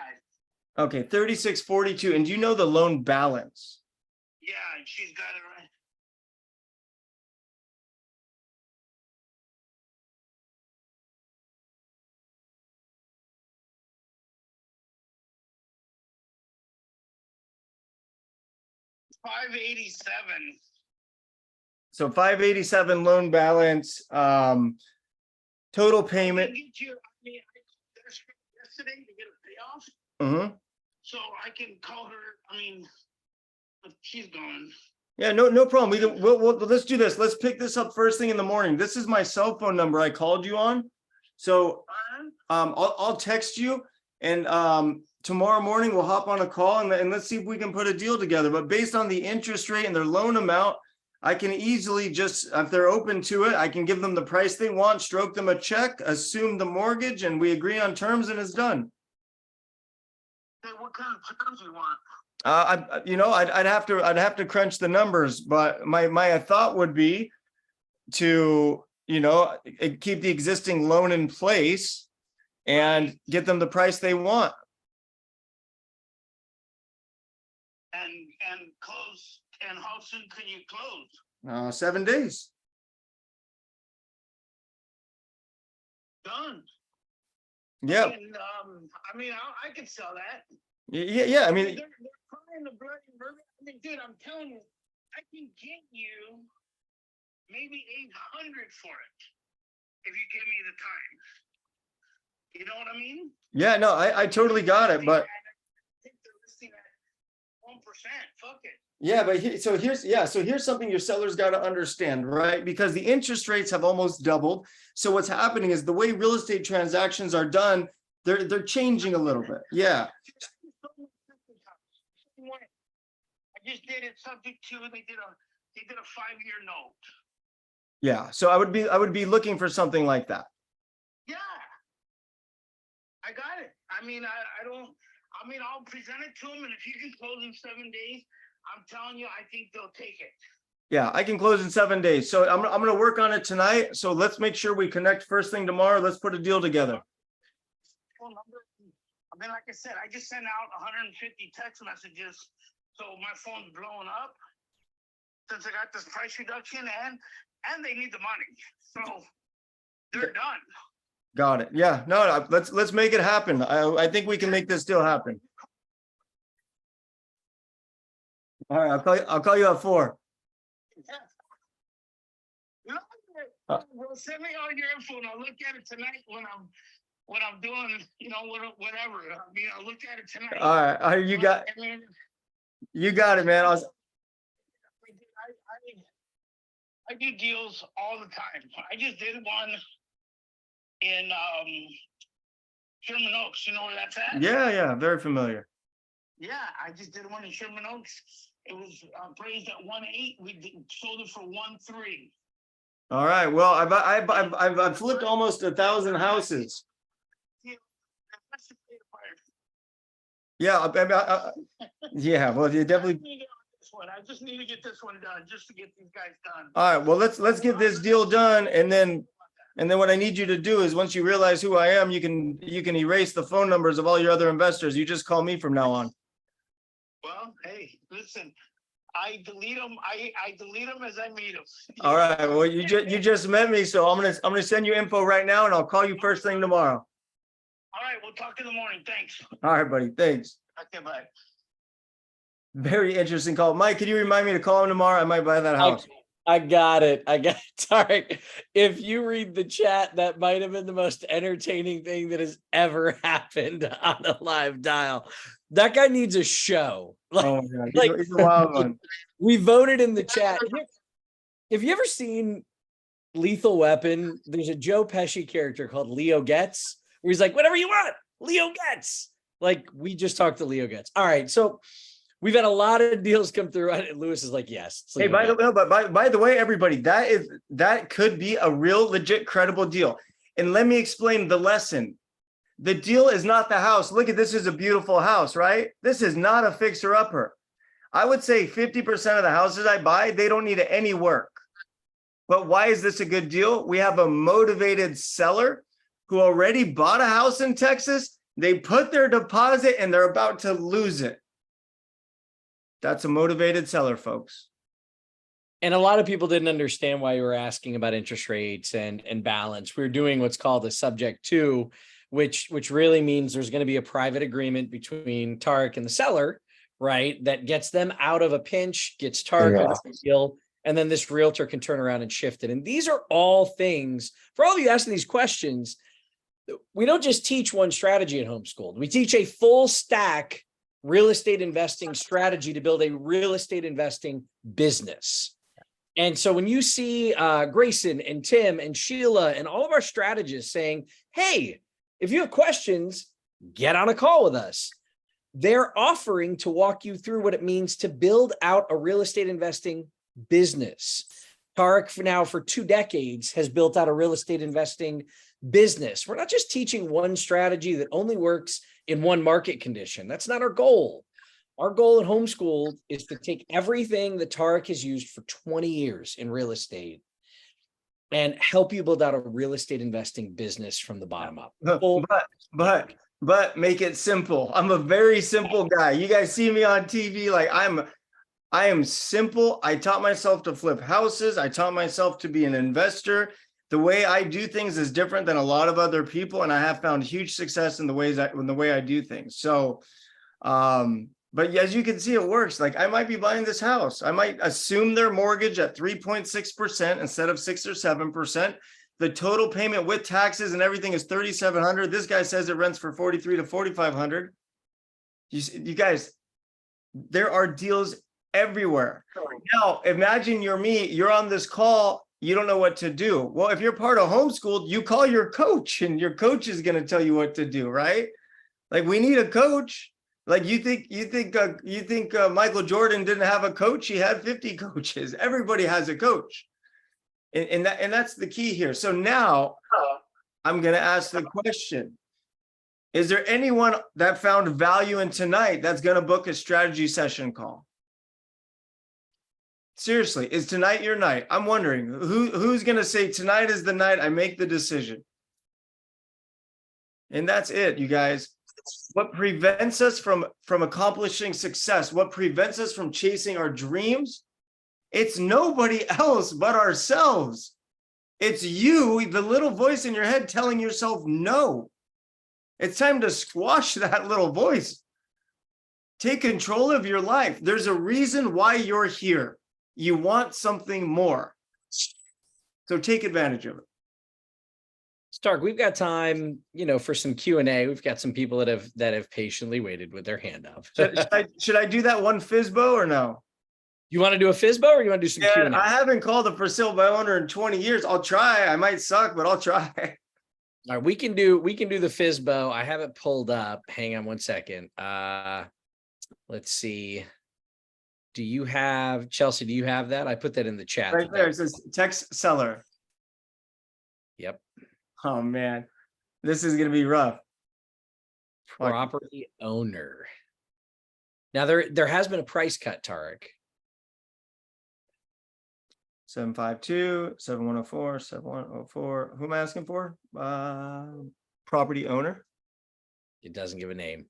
Okay, 3642. And do you know the loan balance? Yeah, and she's got it right. $587. So 587 loan balance, total payment. Yesterday to get a payoff, Mm-hmm. so I can call her. I mean, but she's gone. Yeah, no problem. We'll let's do this. Let's pick this up first thing in the morning. This is my cell phone number I called you on. So I'll text you, and tomorrow morning we'll hop on a call and let's see if we can put a deal together. But based on the interest rate and their loan amount, I can easily just, if they're open to it, I can give them the price they want, stroke them a check, assume the mortgage, and we agree on terms, and it's done. Hey, what kind of terms do you want? I'd have to crunch the numbers, but my thought would be to, keep the existing loan in place and get them the price they want. And close. And how soon can you close? 7 days. Done. Yeah. And, I can sell that. Yeah. I mean, they're trying to bloody murder. I mean, dude, I'm telling you, I can get you maybe 800 for it if you give me the time. You know what I mean? Yeah, no, I totally got it, but I think they're listing at 1%. Fuck it. yeah, but here's something your seller's got to understand, right? Because the interest rates have almost doubled. So what's happening is the way real estate transactions are done, they're changing a little bit. Yeah. I just did it subject to, they did a 5-year note. Yeah. So I would be looking for something like that. Yeah. I got it. I mean, I don't, I mean, I'll present it to them, and if you can close in 7 days, I'm telling you, I think they'll take it. Yeah, I can close in 7 days. So I'm gonna work on it tonight. So let's make sure we connect first thing tomorrow. Let's put a deal together. Phone number. I mean, like I said, I just sent out 150 text messages, so my phone's blowing up since I got this price reduction, and they need the money, so they're done. Got it. Yeah, no, let's make it happen. I think we can make this deal happen. All right, I'll call you at 4. Well, send me all your info, and I'll look at it tonight when I'm doing, you know, whatever. I mean, I'll look at it tonight. All right, you got it, man. I do deals all the time. I just did one in Sherman Oaks. You know where that's at? Yeah, very familiar. Yeah, I just did one in Sherman Oaks. It was appraised at 1.8. We sold it for 1.3. All right. Well, I've flipped almost 1,000 houses. Yeah, yeah. Well, you definitely. I just need to get this one done, just to get these guys done. All right. Well, let's get this deal done, and then what I need you to do is once you realize who I am, you can erase the phone numbers of all your other investors. You just call me from now on. Well, hey, listen. I delete them. I delete them as I meet them. All right. Well, you just met me, so I'm gonna send you info right now, and I'll call you first thing tomorrow. All right. We'll talk in the morning. Thanks. All right, buddy. Thanks. Okay. Bye. Very interesting call. Mike, can you remind me to call him tomorrow? I might buy that house. I got it. Tarek, if you read the chat, that might have been the most entertaining thing that has ever happened on a live dial. That guy needs a show. Oh my God. He's a wild one. We voted in the chat. Have you ever seen Lethal Weapon? There's a Joe Pesci character called Leo Getz, where he's like, whatever you want, Leo Getz. Like, we just talked to Leo Getz. All right. So we've had a lot of deals come through, and Lewis is like, yes. Hey, by the way, everybody, that could be a real, legit, credible deal. And let me explain the lesson. The deal is not the house. Look at this, is a beautiful house, right? This is not a fixer-upper. I would say 50% of the houses I buy, they don't need any work. But why is this a good deal? We have a motivated seller who already bought a house in Texas. They put their deposit and they're about to lose it. That's a motivated seller, folks. And a lot of people didn't understand why you were asking about interest rates and balance. We were doing what's called a subject to, which really means there's going to be a private agreement between Tarek and the seller, right? That gets them out of a pinch, gets Tarek out of the deal, and then this realtor can turn around and shift it. And these are all things, for all of you asking these questions, we don't just teach one strategy at Homeschooled. We teach a full stack real estate investing strategy to build a real estate investing business. And so when you see Grayson and Tim and Sheila and all of our strategists saying, hey, if you have questions, get on a call with us. They're offering to walk you through what it means to build out a real estate investing business. Tarek now for 2 decades has built out a real estate investing business. We're not just teaching one strategy that only works in one market condition. That's not our goal. Our goal at Homeschooled is to take everything that Tarek has used for 20 years in real estate and help you build out a real estate investing business from the bottom up. But make it simple. I'm a very simple guy. You guys see me on TV, like I am simple. I taught myself to flip houses. I taught myself to be an investor. The way I do things is different than a lot of other people, and I have found huge success in the way I do things. So, but as you can see, it works. Like, I might be buying this house. I might assume their mortgage at 3.6% instead of 6 or 7%. The total payment with taxes and everything is $3,700. This guy says it rents for $4,300 to $4,500. You guys, there are deals everywhere. Now, imagine you're me. You're on this call. You don't know what to do. Well, if you're part of Homeschooled, you call your coach, and your coach is going to tell you what to do, right? Like, we need a coach. Like, you think Michael Jordan didn't have a coach? He had 50 coaches. Everybody has a coach. And that's the key here. So now I'm going to ask the question. Is there anyone that found value in tonight that's going to book a strategy session call? Seriously, is tonight your night? I'm wondering who's going to say tonight is the night I make the decision. And that's it, you guys. What prevents us from accomplishing success? What prevents us from chasing our dreams? It's nobody else but ourselves. It's you, the little voice in your head telling yourself no. It's time to squash that little voice. Take control of your life. There's a reason why you're here. You want something more. So take advantage of it. Stark, we've got time, for some Q&A. We've got some people that have patiently waited with their hand up. Should I do that one FISBO or no? You want to do a FISBO or you want to do some Q&A? I haven't called a for sale by owner in 20 years. I'll try. I might suck, but I'll try. All right, we can do the FISBO. I have it pulled up. Hang on one second. Let's see. Do you have, Chelsea, do you have that? I put that in the chat. Right there, it says text seller. Yep. Oh man, this is gonna be rough. Property owner. Now there has been a price cut, Tarek. 752, 7104, 7104. Who am I asking for? Property owner. It doesn't give a name.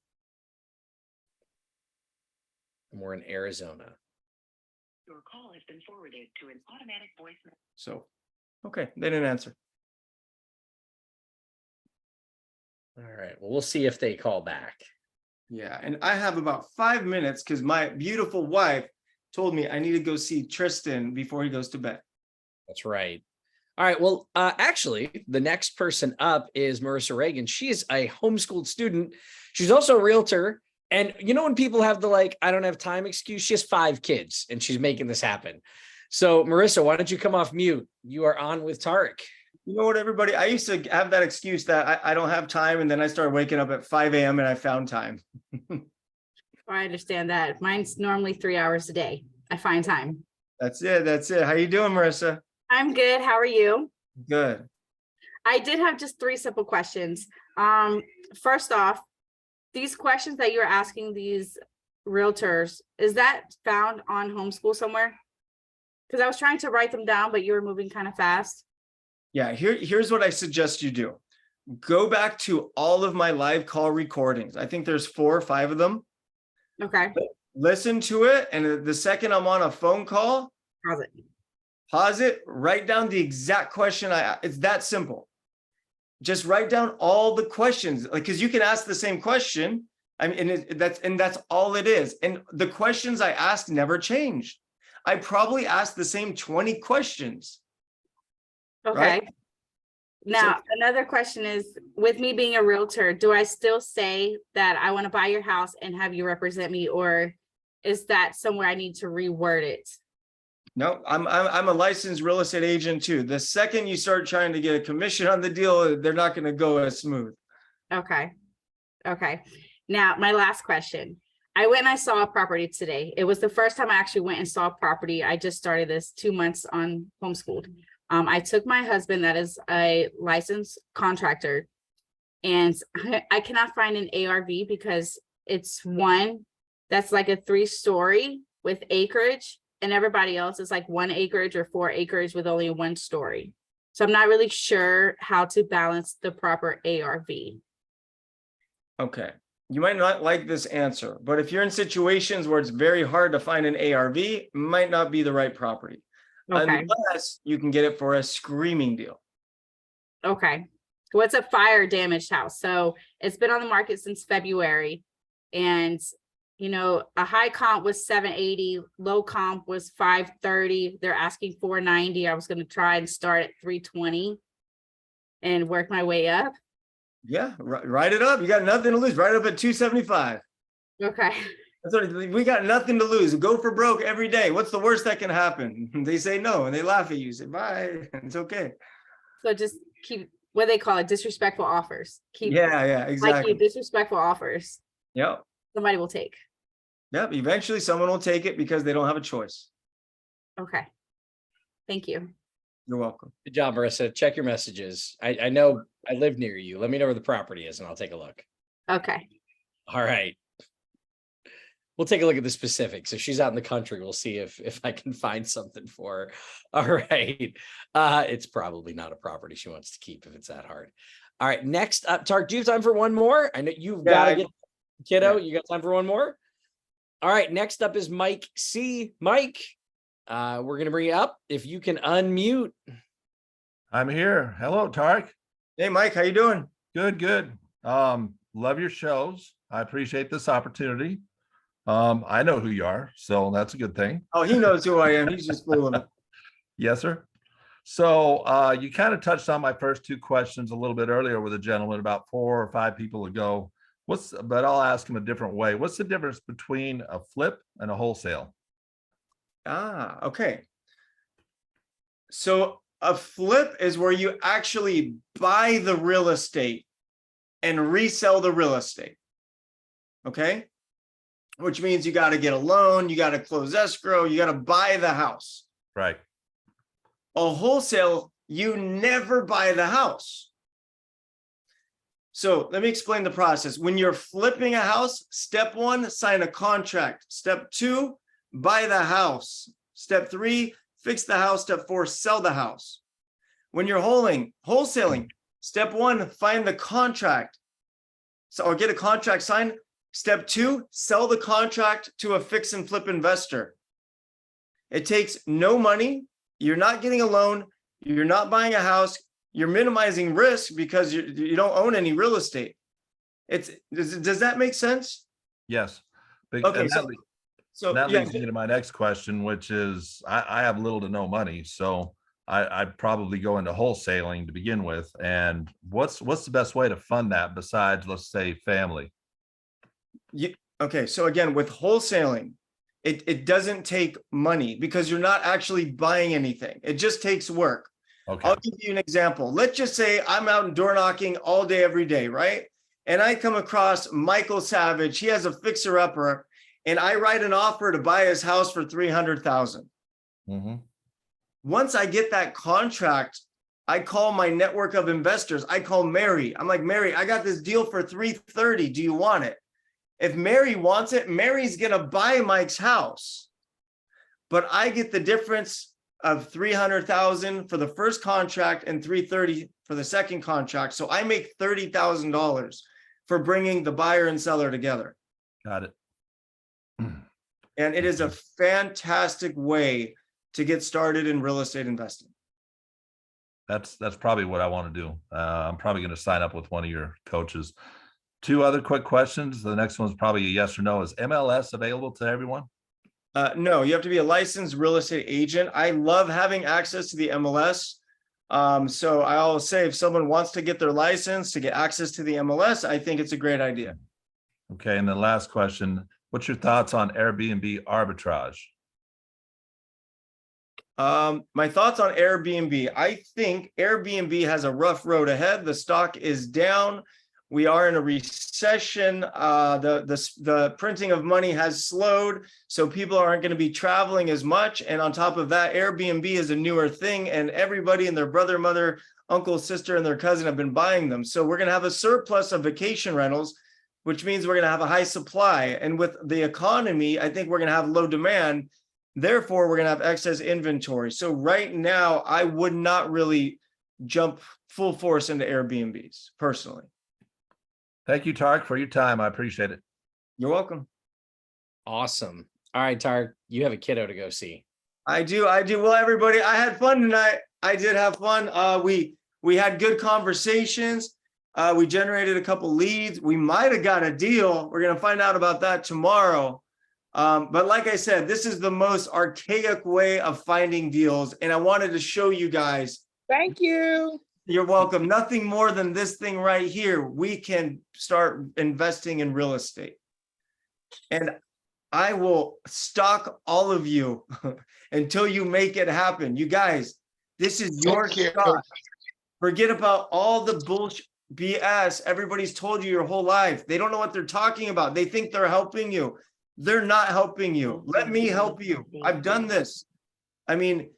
And we're in Arizona. Your call has been forwarded to an automatic voicemail. So, okay, they didn't answer. All right, well, we'll see if they call back. Yeah, and I have about 5 minutes because my beautiful wife told me I need to go see Tristan before he goes to bed. That's right. All right, well, actually, the next person up is Marissa Reagan. She is a homeschooled student. She's also a realtor. And when people have the I don't have time excuse, she has 5 kids and she's making this happen. So Marissa, why don't you come off mute? You are on with Tarek. You know what, everybody? I used to have that excuse that I don't have time. And then I started waking up at 5 a.m. and I found time. I understand that. Mine's normally 3 hours a day. I find time. That's it. That's it. How you doing, Marissa? I'm good. How are you? Good. I did have just 3 simple questions. First off, these questions that you're asking these realtors, is that found on Homeschool somewhere? Because I was trying to write them down, but you were moving kind of fast. Yeah, here's what I suggest you do. Go back to all of my live call recordings. I think there's 4 or 5 of them. Okay. Listen to it. And the second I'm on a phone call, pause it, write down the exact question it's that simple. Just write down all the questions, because you can ask the same question. I mean, that's all it is. And the questions I asked never changed. I probably asked the same 20 questions. Okay. Right? Now, another question is, with me being a realtor, do I still say that I want to buy your house and have you represent me, or is that somewhere I need to reword it? No, I'm a licensed real estate agent too. The second you start trying to get a commission on the deal, they're not going to go as smooth. Okay. Okay. Now, my last question. I went and I saw a property today. It was the first time I actually went and saw a property. I just started this 2 months on Homeschooled. I took my husband, that is a licensed contractor, and I cannot find an ARV because it's one that's like a 3-story with acreage, and everybody else is like 1 acreage or 4 acres with only 1 story. So I'm not really sure how to balance the proper ARV. Okay. You might not like this answer, but if you're in situations where it's very hard to find an ARV, it might not be the right property. Okay. Unless you can get it for a screaming deal. Okay. Well, it's a fire damaged house. So it's been on the market since February. And, a high comp was 780, low comp was 530. They're asking 490. I was going to try and start at 320 and work my way up. Yeah, write it up. You got nothing to lose. Write it up at 275. Okay. That's what, we got nothing to lose. Go for broke every day. What's the worst that can happen? They say no, and they laugh at you. Say bye. It's okay. So just keep, what they call it, disrespectful offers. Keep, yeah, exactly. Like you, disrespectful offers. Yep. Somebody will take. Yep. Eventually, someone will take it because they don't have a choice. Okay. Thank you. You're welcome. Good job, Marissa. Check your messages. I know I live near you. Let me know where the property is and I'll take a look. Okay. All right. We'll take a look at the specifics. If she's out in the country, we'll see if I can find something for her. All right. It's probably not a property she wants to keep if it's that hard. All right. Next up, Tark, do you have time for one more? I know you've got to get kiddo. You got time for one more? All right. Next up is Mike C. Mike, we're going to bring you up. If you can unmute. I'm here. Hello, Tark. Hey, Mike, how you doing? Good, good. Love your shows. I appreciate this opportunity. I know who you are, so that's a good thing. Oh, he knows who I am. He's just fooling me. Yes, sir. So you kind of touched on my first two questions a little bit earlier with a gentleman about 4 or 5 people ago. But I'll ask him a different way. What's the difference between a flip and a wholesale? Okay. So a flip is where you actually buy the real estate and resell the real estate. Okay. Which means you got to get a loan, you got to close escrow, you got to buy the house. Right. A wholesale, you never buy the house. So let me explain the process. When you're flipping a house, step 1, sign a contract. Step 2, buy the house. Step 3, fix the house. Step 4, sell the house. When you're wholesaling, step 1, find the contract. So, or get a contract signed. Step 2, sell the contract to a fix and flip investor. It takes no money. You're not getting a loan. You're not buying a house. You're minimizing risk because you don't own any real estate. Does that make sense? Yes. Okay. So that leads me to my next question, which is I have little to no money. So I'd probably go into wholesaling to begin with. And what's the best way to fund that besides, let's say, family? Okay, so again, with wholesaling, it doesn't take money because you're not actually buying anything. It just takes work. Okay. I'll give you an example. Let's just say I'm out and door knocking all day, every day, right? And I come across Michael Savage. He has a fixer-upper, and I write an offer to buy his house for $300,000. Mm-hmm. Once I get that contract, I call my network of investors. I call Mary. I'm like, Mary, I got this deal for $330. Do you want it? If Mary wants it, Mary's going to buy Mike's house. But I get the difference of $300,000 for the first contract and $330 for the second contract. So I make $30,000 for bringing the buyer and seller together. Got it. And it is a fantastic way to get started in real estate investing. That's probably what I want to do. I'm probably going to sign up with one of your coaches. 2 other quick questions. The next one's probably a yes or no. Is MLS available to everyone? No, you have to be a licensed real estate agent. I love having access to the MLS. So I'll say if someone wants to get their license to get access to the MLS, I think it's a great idea. Okay. And the last question, what's your thoughts on Airbnb arbitrage? My thoughts on Airbnb. I think Airbnb has a rough road ahead. The stock is down. We are in a recession. The printing of money has slowed, so people aren't going to be traveling as much. And on top of that, Airbnb is a newer thing, and everybody and their brother, mother, uncle, sister, and their cousin have been buying them. So we're going to have a surplus of vacation rentals, which means we're going to have a high supply. And with the economy, I think we're going to have low demand. Therefore, we're going to have excess inventory. So right now, I would not really jump full force into Airbnbs personally. Thank you, Tark, for your time. I appreciate it. You're welcome. Awesome. All right, Tark, you have a kiddo to go see. I do. Well, everybody, I had fun tonight. I did have fun. We had good conversations. We generated a couple leads. We might have got a deal. We're going to find out about that tomorrow. But like I said, this is the most archaic way of finding deals. And I wanted to show you guys. Thank you. You're welcome. Nothing more than this thing right here. We can start investing in real estate. And I will stalk all of you until you make it happen. You guys, this is your shot. Forget about all the bullshit BS everybody's told you your whole life. They don't know what they're talking about. They think they're helping you. They're not helping you. Let me help you. I've done this. I mean,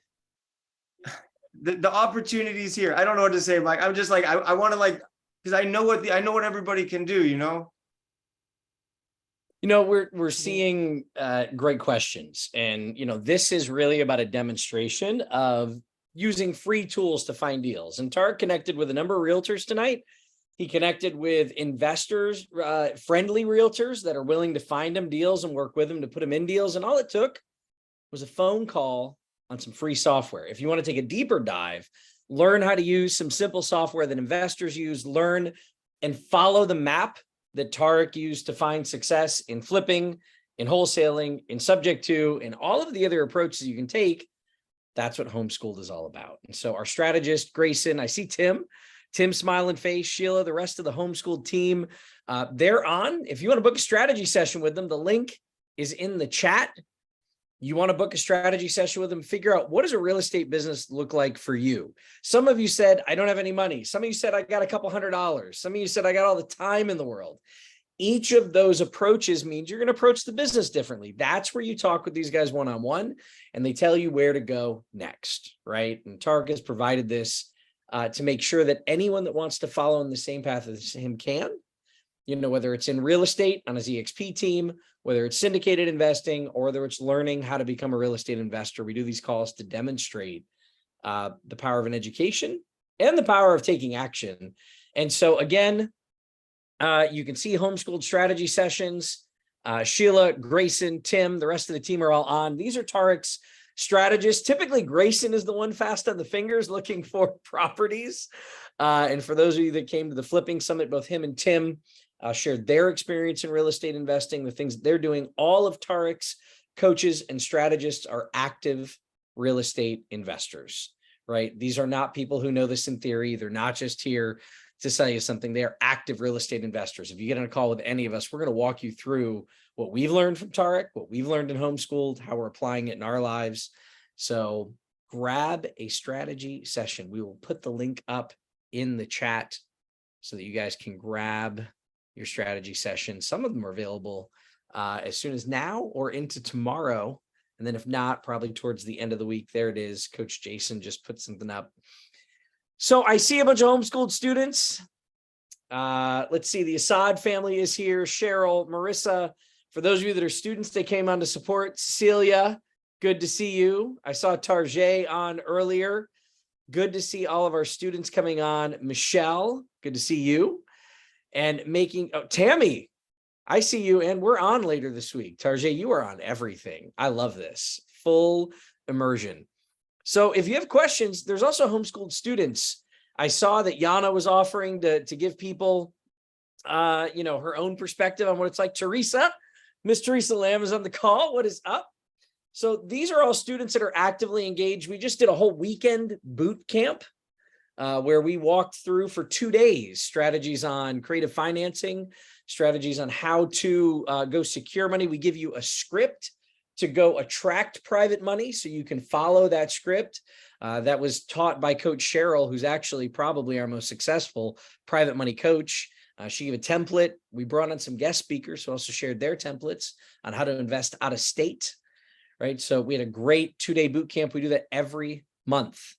the opportunities here. I don't know what to say, Mike. I'm just like, I want to like, because I know what everybody can do, you know? We're seeing great questions, and this is really about a demonstration of using free tools to find deals. And Tarek connected with a number of realtors tonight. He connected with investors, friendly realtors that are willing to find him deals and work with him to put him in deals. And all it took was a phone call on some free software. If you want to take a deeper dive, learn how to use some simple software that investors use, learn and follow the map that Tarek used to find success in flipping, in wholesaling, in subject to, and all of the other approaches you can take. That's what Homeschooled is all about. And so our strategist, Grayson, I see Tim smiling face, Sheila, the rest of the Homeschooled team, they're on. If you want to book a strategy session with them, the link is in the chat. You want to book a strategy session with them, figure out what does a real estate business look like for you. Some of you said, I don't have any money. Some of you said, I got a couple $100. Some of you said, I got all the time in the world. Each of those approaches means you're going to approach the business differently. That's where you talk with these guys one-on-one, and they tell you where to go next, right? And Tarek has provided this to make sure that anyone that wants to follow in the same path as him can, whether it's in real estate on his EXP team, whether it's syndicated investing, or whether it's learning how to become a real estate investor. We do these calls to demonstrate the power of an education and the power of taking action. And so again, you can see Homeschooled strategy sessions. Sheila, Grayson, Tim, the rest of the team are all on. These are Tarek's strategists. Typically, Grayson is the one fast on the fingers looking for properties. And for those of you that came to the flipping summit, both him and Tim shared their experience in real estate investing, the things that they're doing. All of Tarek's coaches and strategists are active real estate investors, right? These are not people who know this in theory. They're not just here to sell you something. They are active real estate investors. If you get on a call with any of us, we're going to walk you through what we've learned from Tarek, what we've learned in Homeschooled, how we're applying it in our lives. So grab a strategy session. We will put the link up in the chat so that you guys can grab your strategy session. Some of them are available as soon as now or into tomorrow. And then if not, probably towards the end of the week. There it is. Coach Jason just put something up. So I see a bunch of Homeschooled students. Let's see. The Assad family is here. Cheryl, Marissa. For those of you that are students, they came on to support. Cecilia, good to see you. I saw Tarjay on earlier. Good to see all of our students coming on. Michelle, good to see you. And Tammy, I see you, and we're on later this week. Tarjay, you are on everything. I love this. Full immersion. So if you have questions, there's also Homeschooled students. I saw that Yana was offering to give people, her own perspective on what it's like. Miss Teresa Lamb is on the call. What is up? So these are all students that are actively engaged. We just did a whole weekend boot camp where we walked through for 2 days strategies on creative financing, strategies on how to go secure money. We give you a script to go attract private money so you can follow that script. That was taught by Coach Cheryl, who's actually probably our most successful private money coach. She gave a template. We brought on some guest speakers who also shared their templates on how to invest out of state, right? So we had a great 2-day boot camp. We do that every month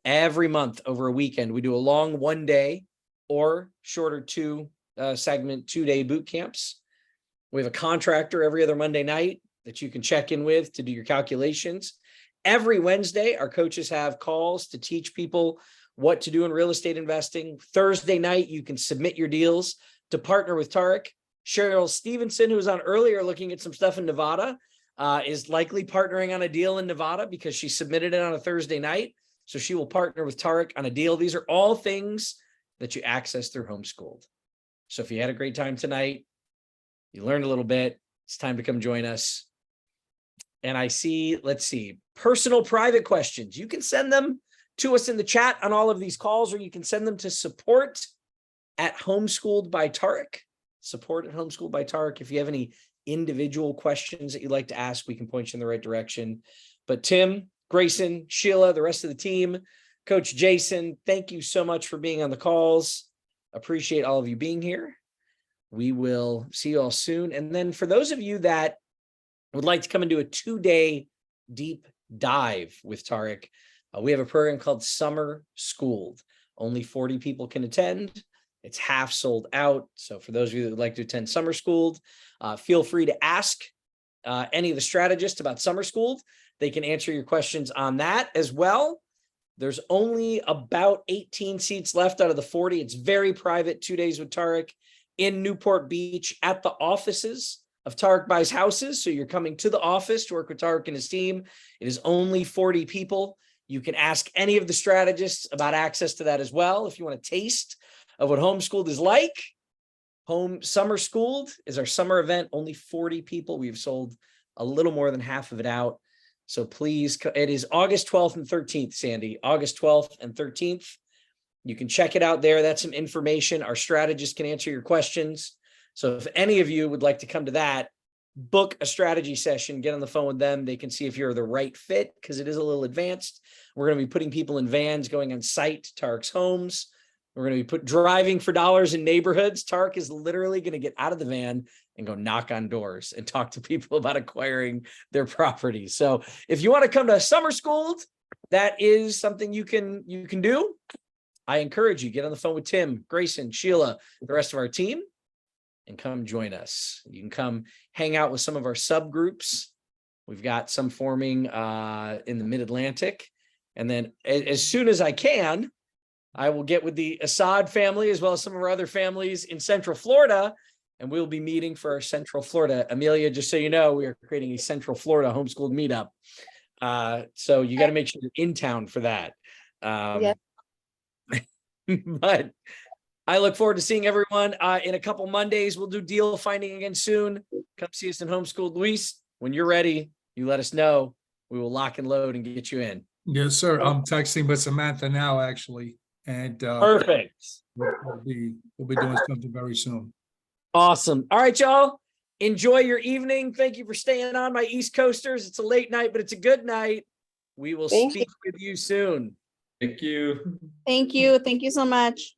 over a weekend. We do a long 1 day or shorter 2-segment 2-day boot camps. We have a contractor every other Monday night that you can check in with to do your calculations. Every Wednesday, our coaches have calls to teach people what to do in real estate investing. Thursday night, you can submit your deals to partner with Tarek. Cheryl Stevenson, who was on earlier looking at some stuff in Nevada, is likely partnering on a deal in Nevada because she submitted it on a Thursday night. So she will partner with Tarek on a deal. These are all things that you access through Homeschooled. So if you had a great time tonight, you learned a little bit, it's time to come join us. And I see, let's see, personal private questions. You can send them to us in the chat on all of these calls, or you can send them to support@Homeschooled by Tarek. Support@Homeschooled by Tarek. If you have any individual questions that you'd like to ask, we can point you in the right direction. But Tim, Grayson, Sheila, the rest of the team, Coach Jason, thank you so much for being on the calls. Appreciate all of you being here. We will see you all soon. And then for those of you that would like to come and do a 2-day deep dive with Tarek, we have a program called Summer Schooled. Only 40 people can attend. It's half sold out. So for those of you that would like to attend Summer Schooled, feel free to ask any of the strategists about Summer Schooled. They can answer your questions on that as well. There's only about 18 seats left out of the 40. It's very private, 2 days with Tarek in Newport Beach at the offices of Tarek Buys Houses. So you're coming to the office to work with Tarek and his team. It is only 40 people. You can ask any of the strategists about access to that as well. If you want a taste of what Homeschooled is like, Summer Schooled is our summer event, only 40 people. We've sold a little more than half of it out. So please, it is August 12th and 13th, Sandy, August 12th and 13th. You can check it out there. That's some information. Our strategists can answer your questions. So if any of you would like to come to that, book a strategy session, get on the phone with them. They can see if you're the right fit because it is a little advanced. We're going to be putting people in vans going on site to Tarek's homes. We're going to be driving for dollars in neighborhoods. Tarek is literally going to get out of the van and go knock on doors and talk to people about acquiring their property. So if you want to come to Summer Schooled, that is something you can do. I encourage you, get on the phone with Tim, Grayson, Sheila, the rest of our team, and come join us. You can come hang out with some of our subgroups. We've got some forming in the Mid-Atlantic. And then as soon as I can, I will get with the Assad family as well as some of our other families in Central Florida, and we'll be meeting for our Central Florida. Amelia, just so you know, we are creating a Central Florida homeschooled meetup. So you got to make sure you're in town for that. But I look forward to seeing everyone in a couple Mondays. We'll do deal finding again soon. Come see us in Homeschooled. Luis, when you're ready, you let us know. We will lock and load and get you in. Yes, sir. I'm texting with Samantha now, actually. And Perfect. We'll be doing something very soon. Awesome. All right, y'all. Enjoy your evening. Thank you for staying on, my East Coasters. It's a late night, but it's a good night. We will speak with you soon. Thank you. Thank you. Thank you so much.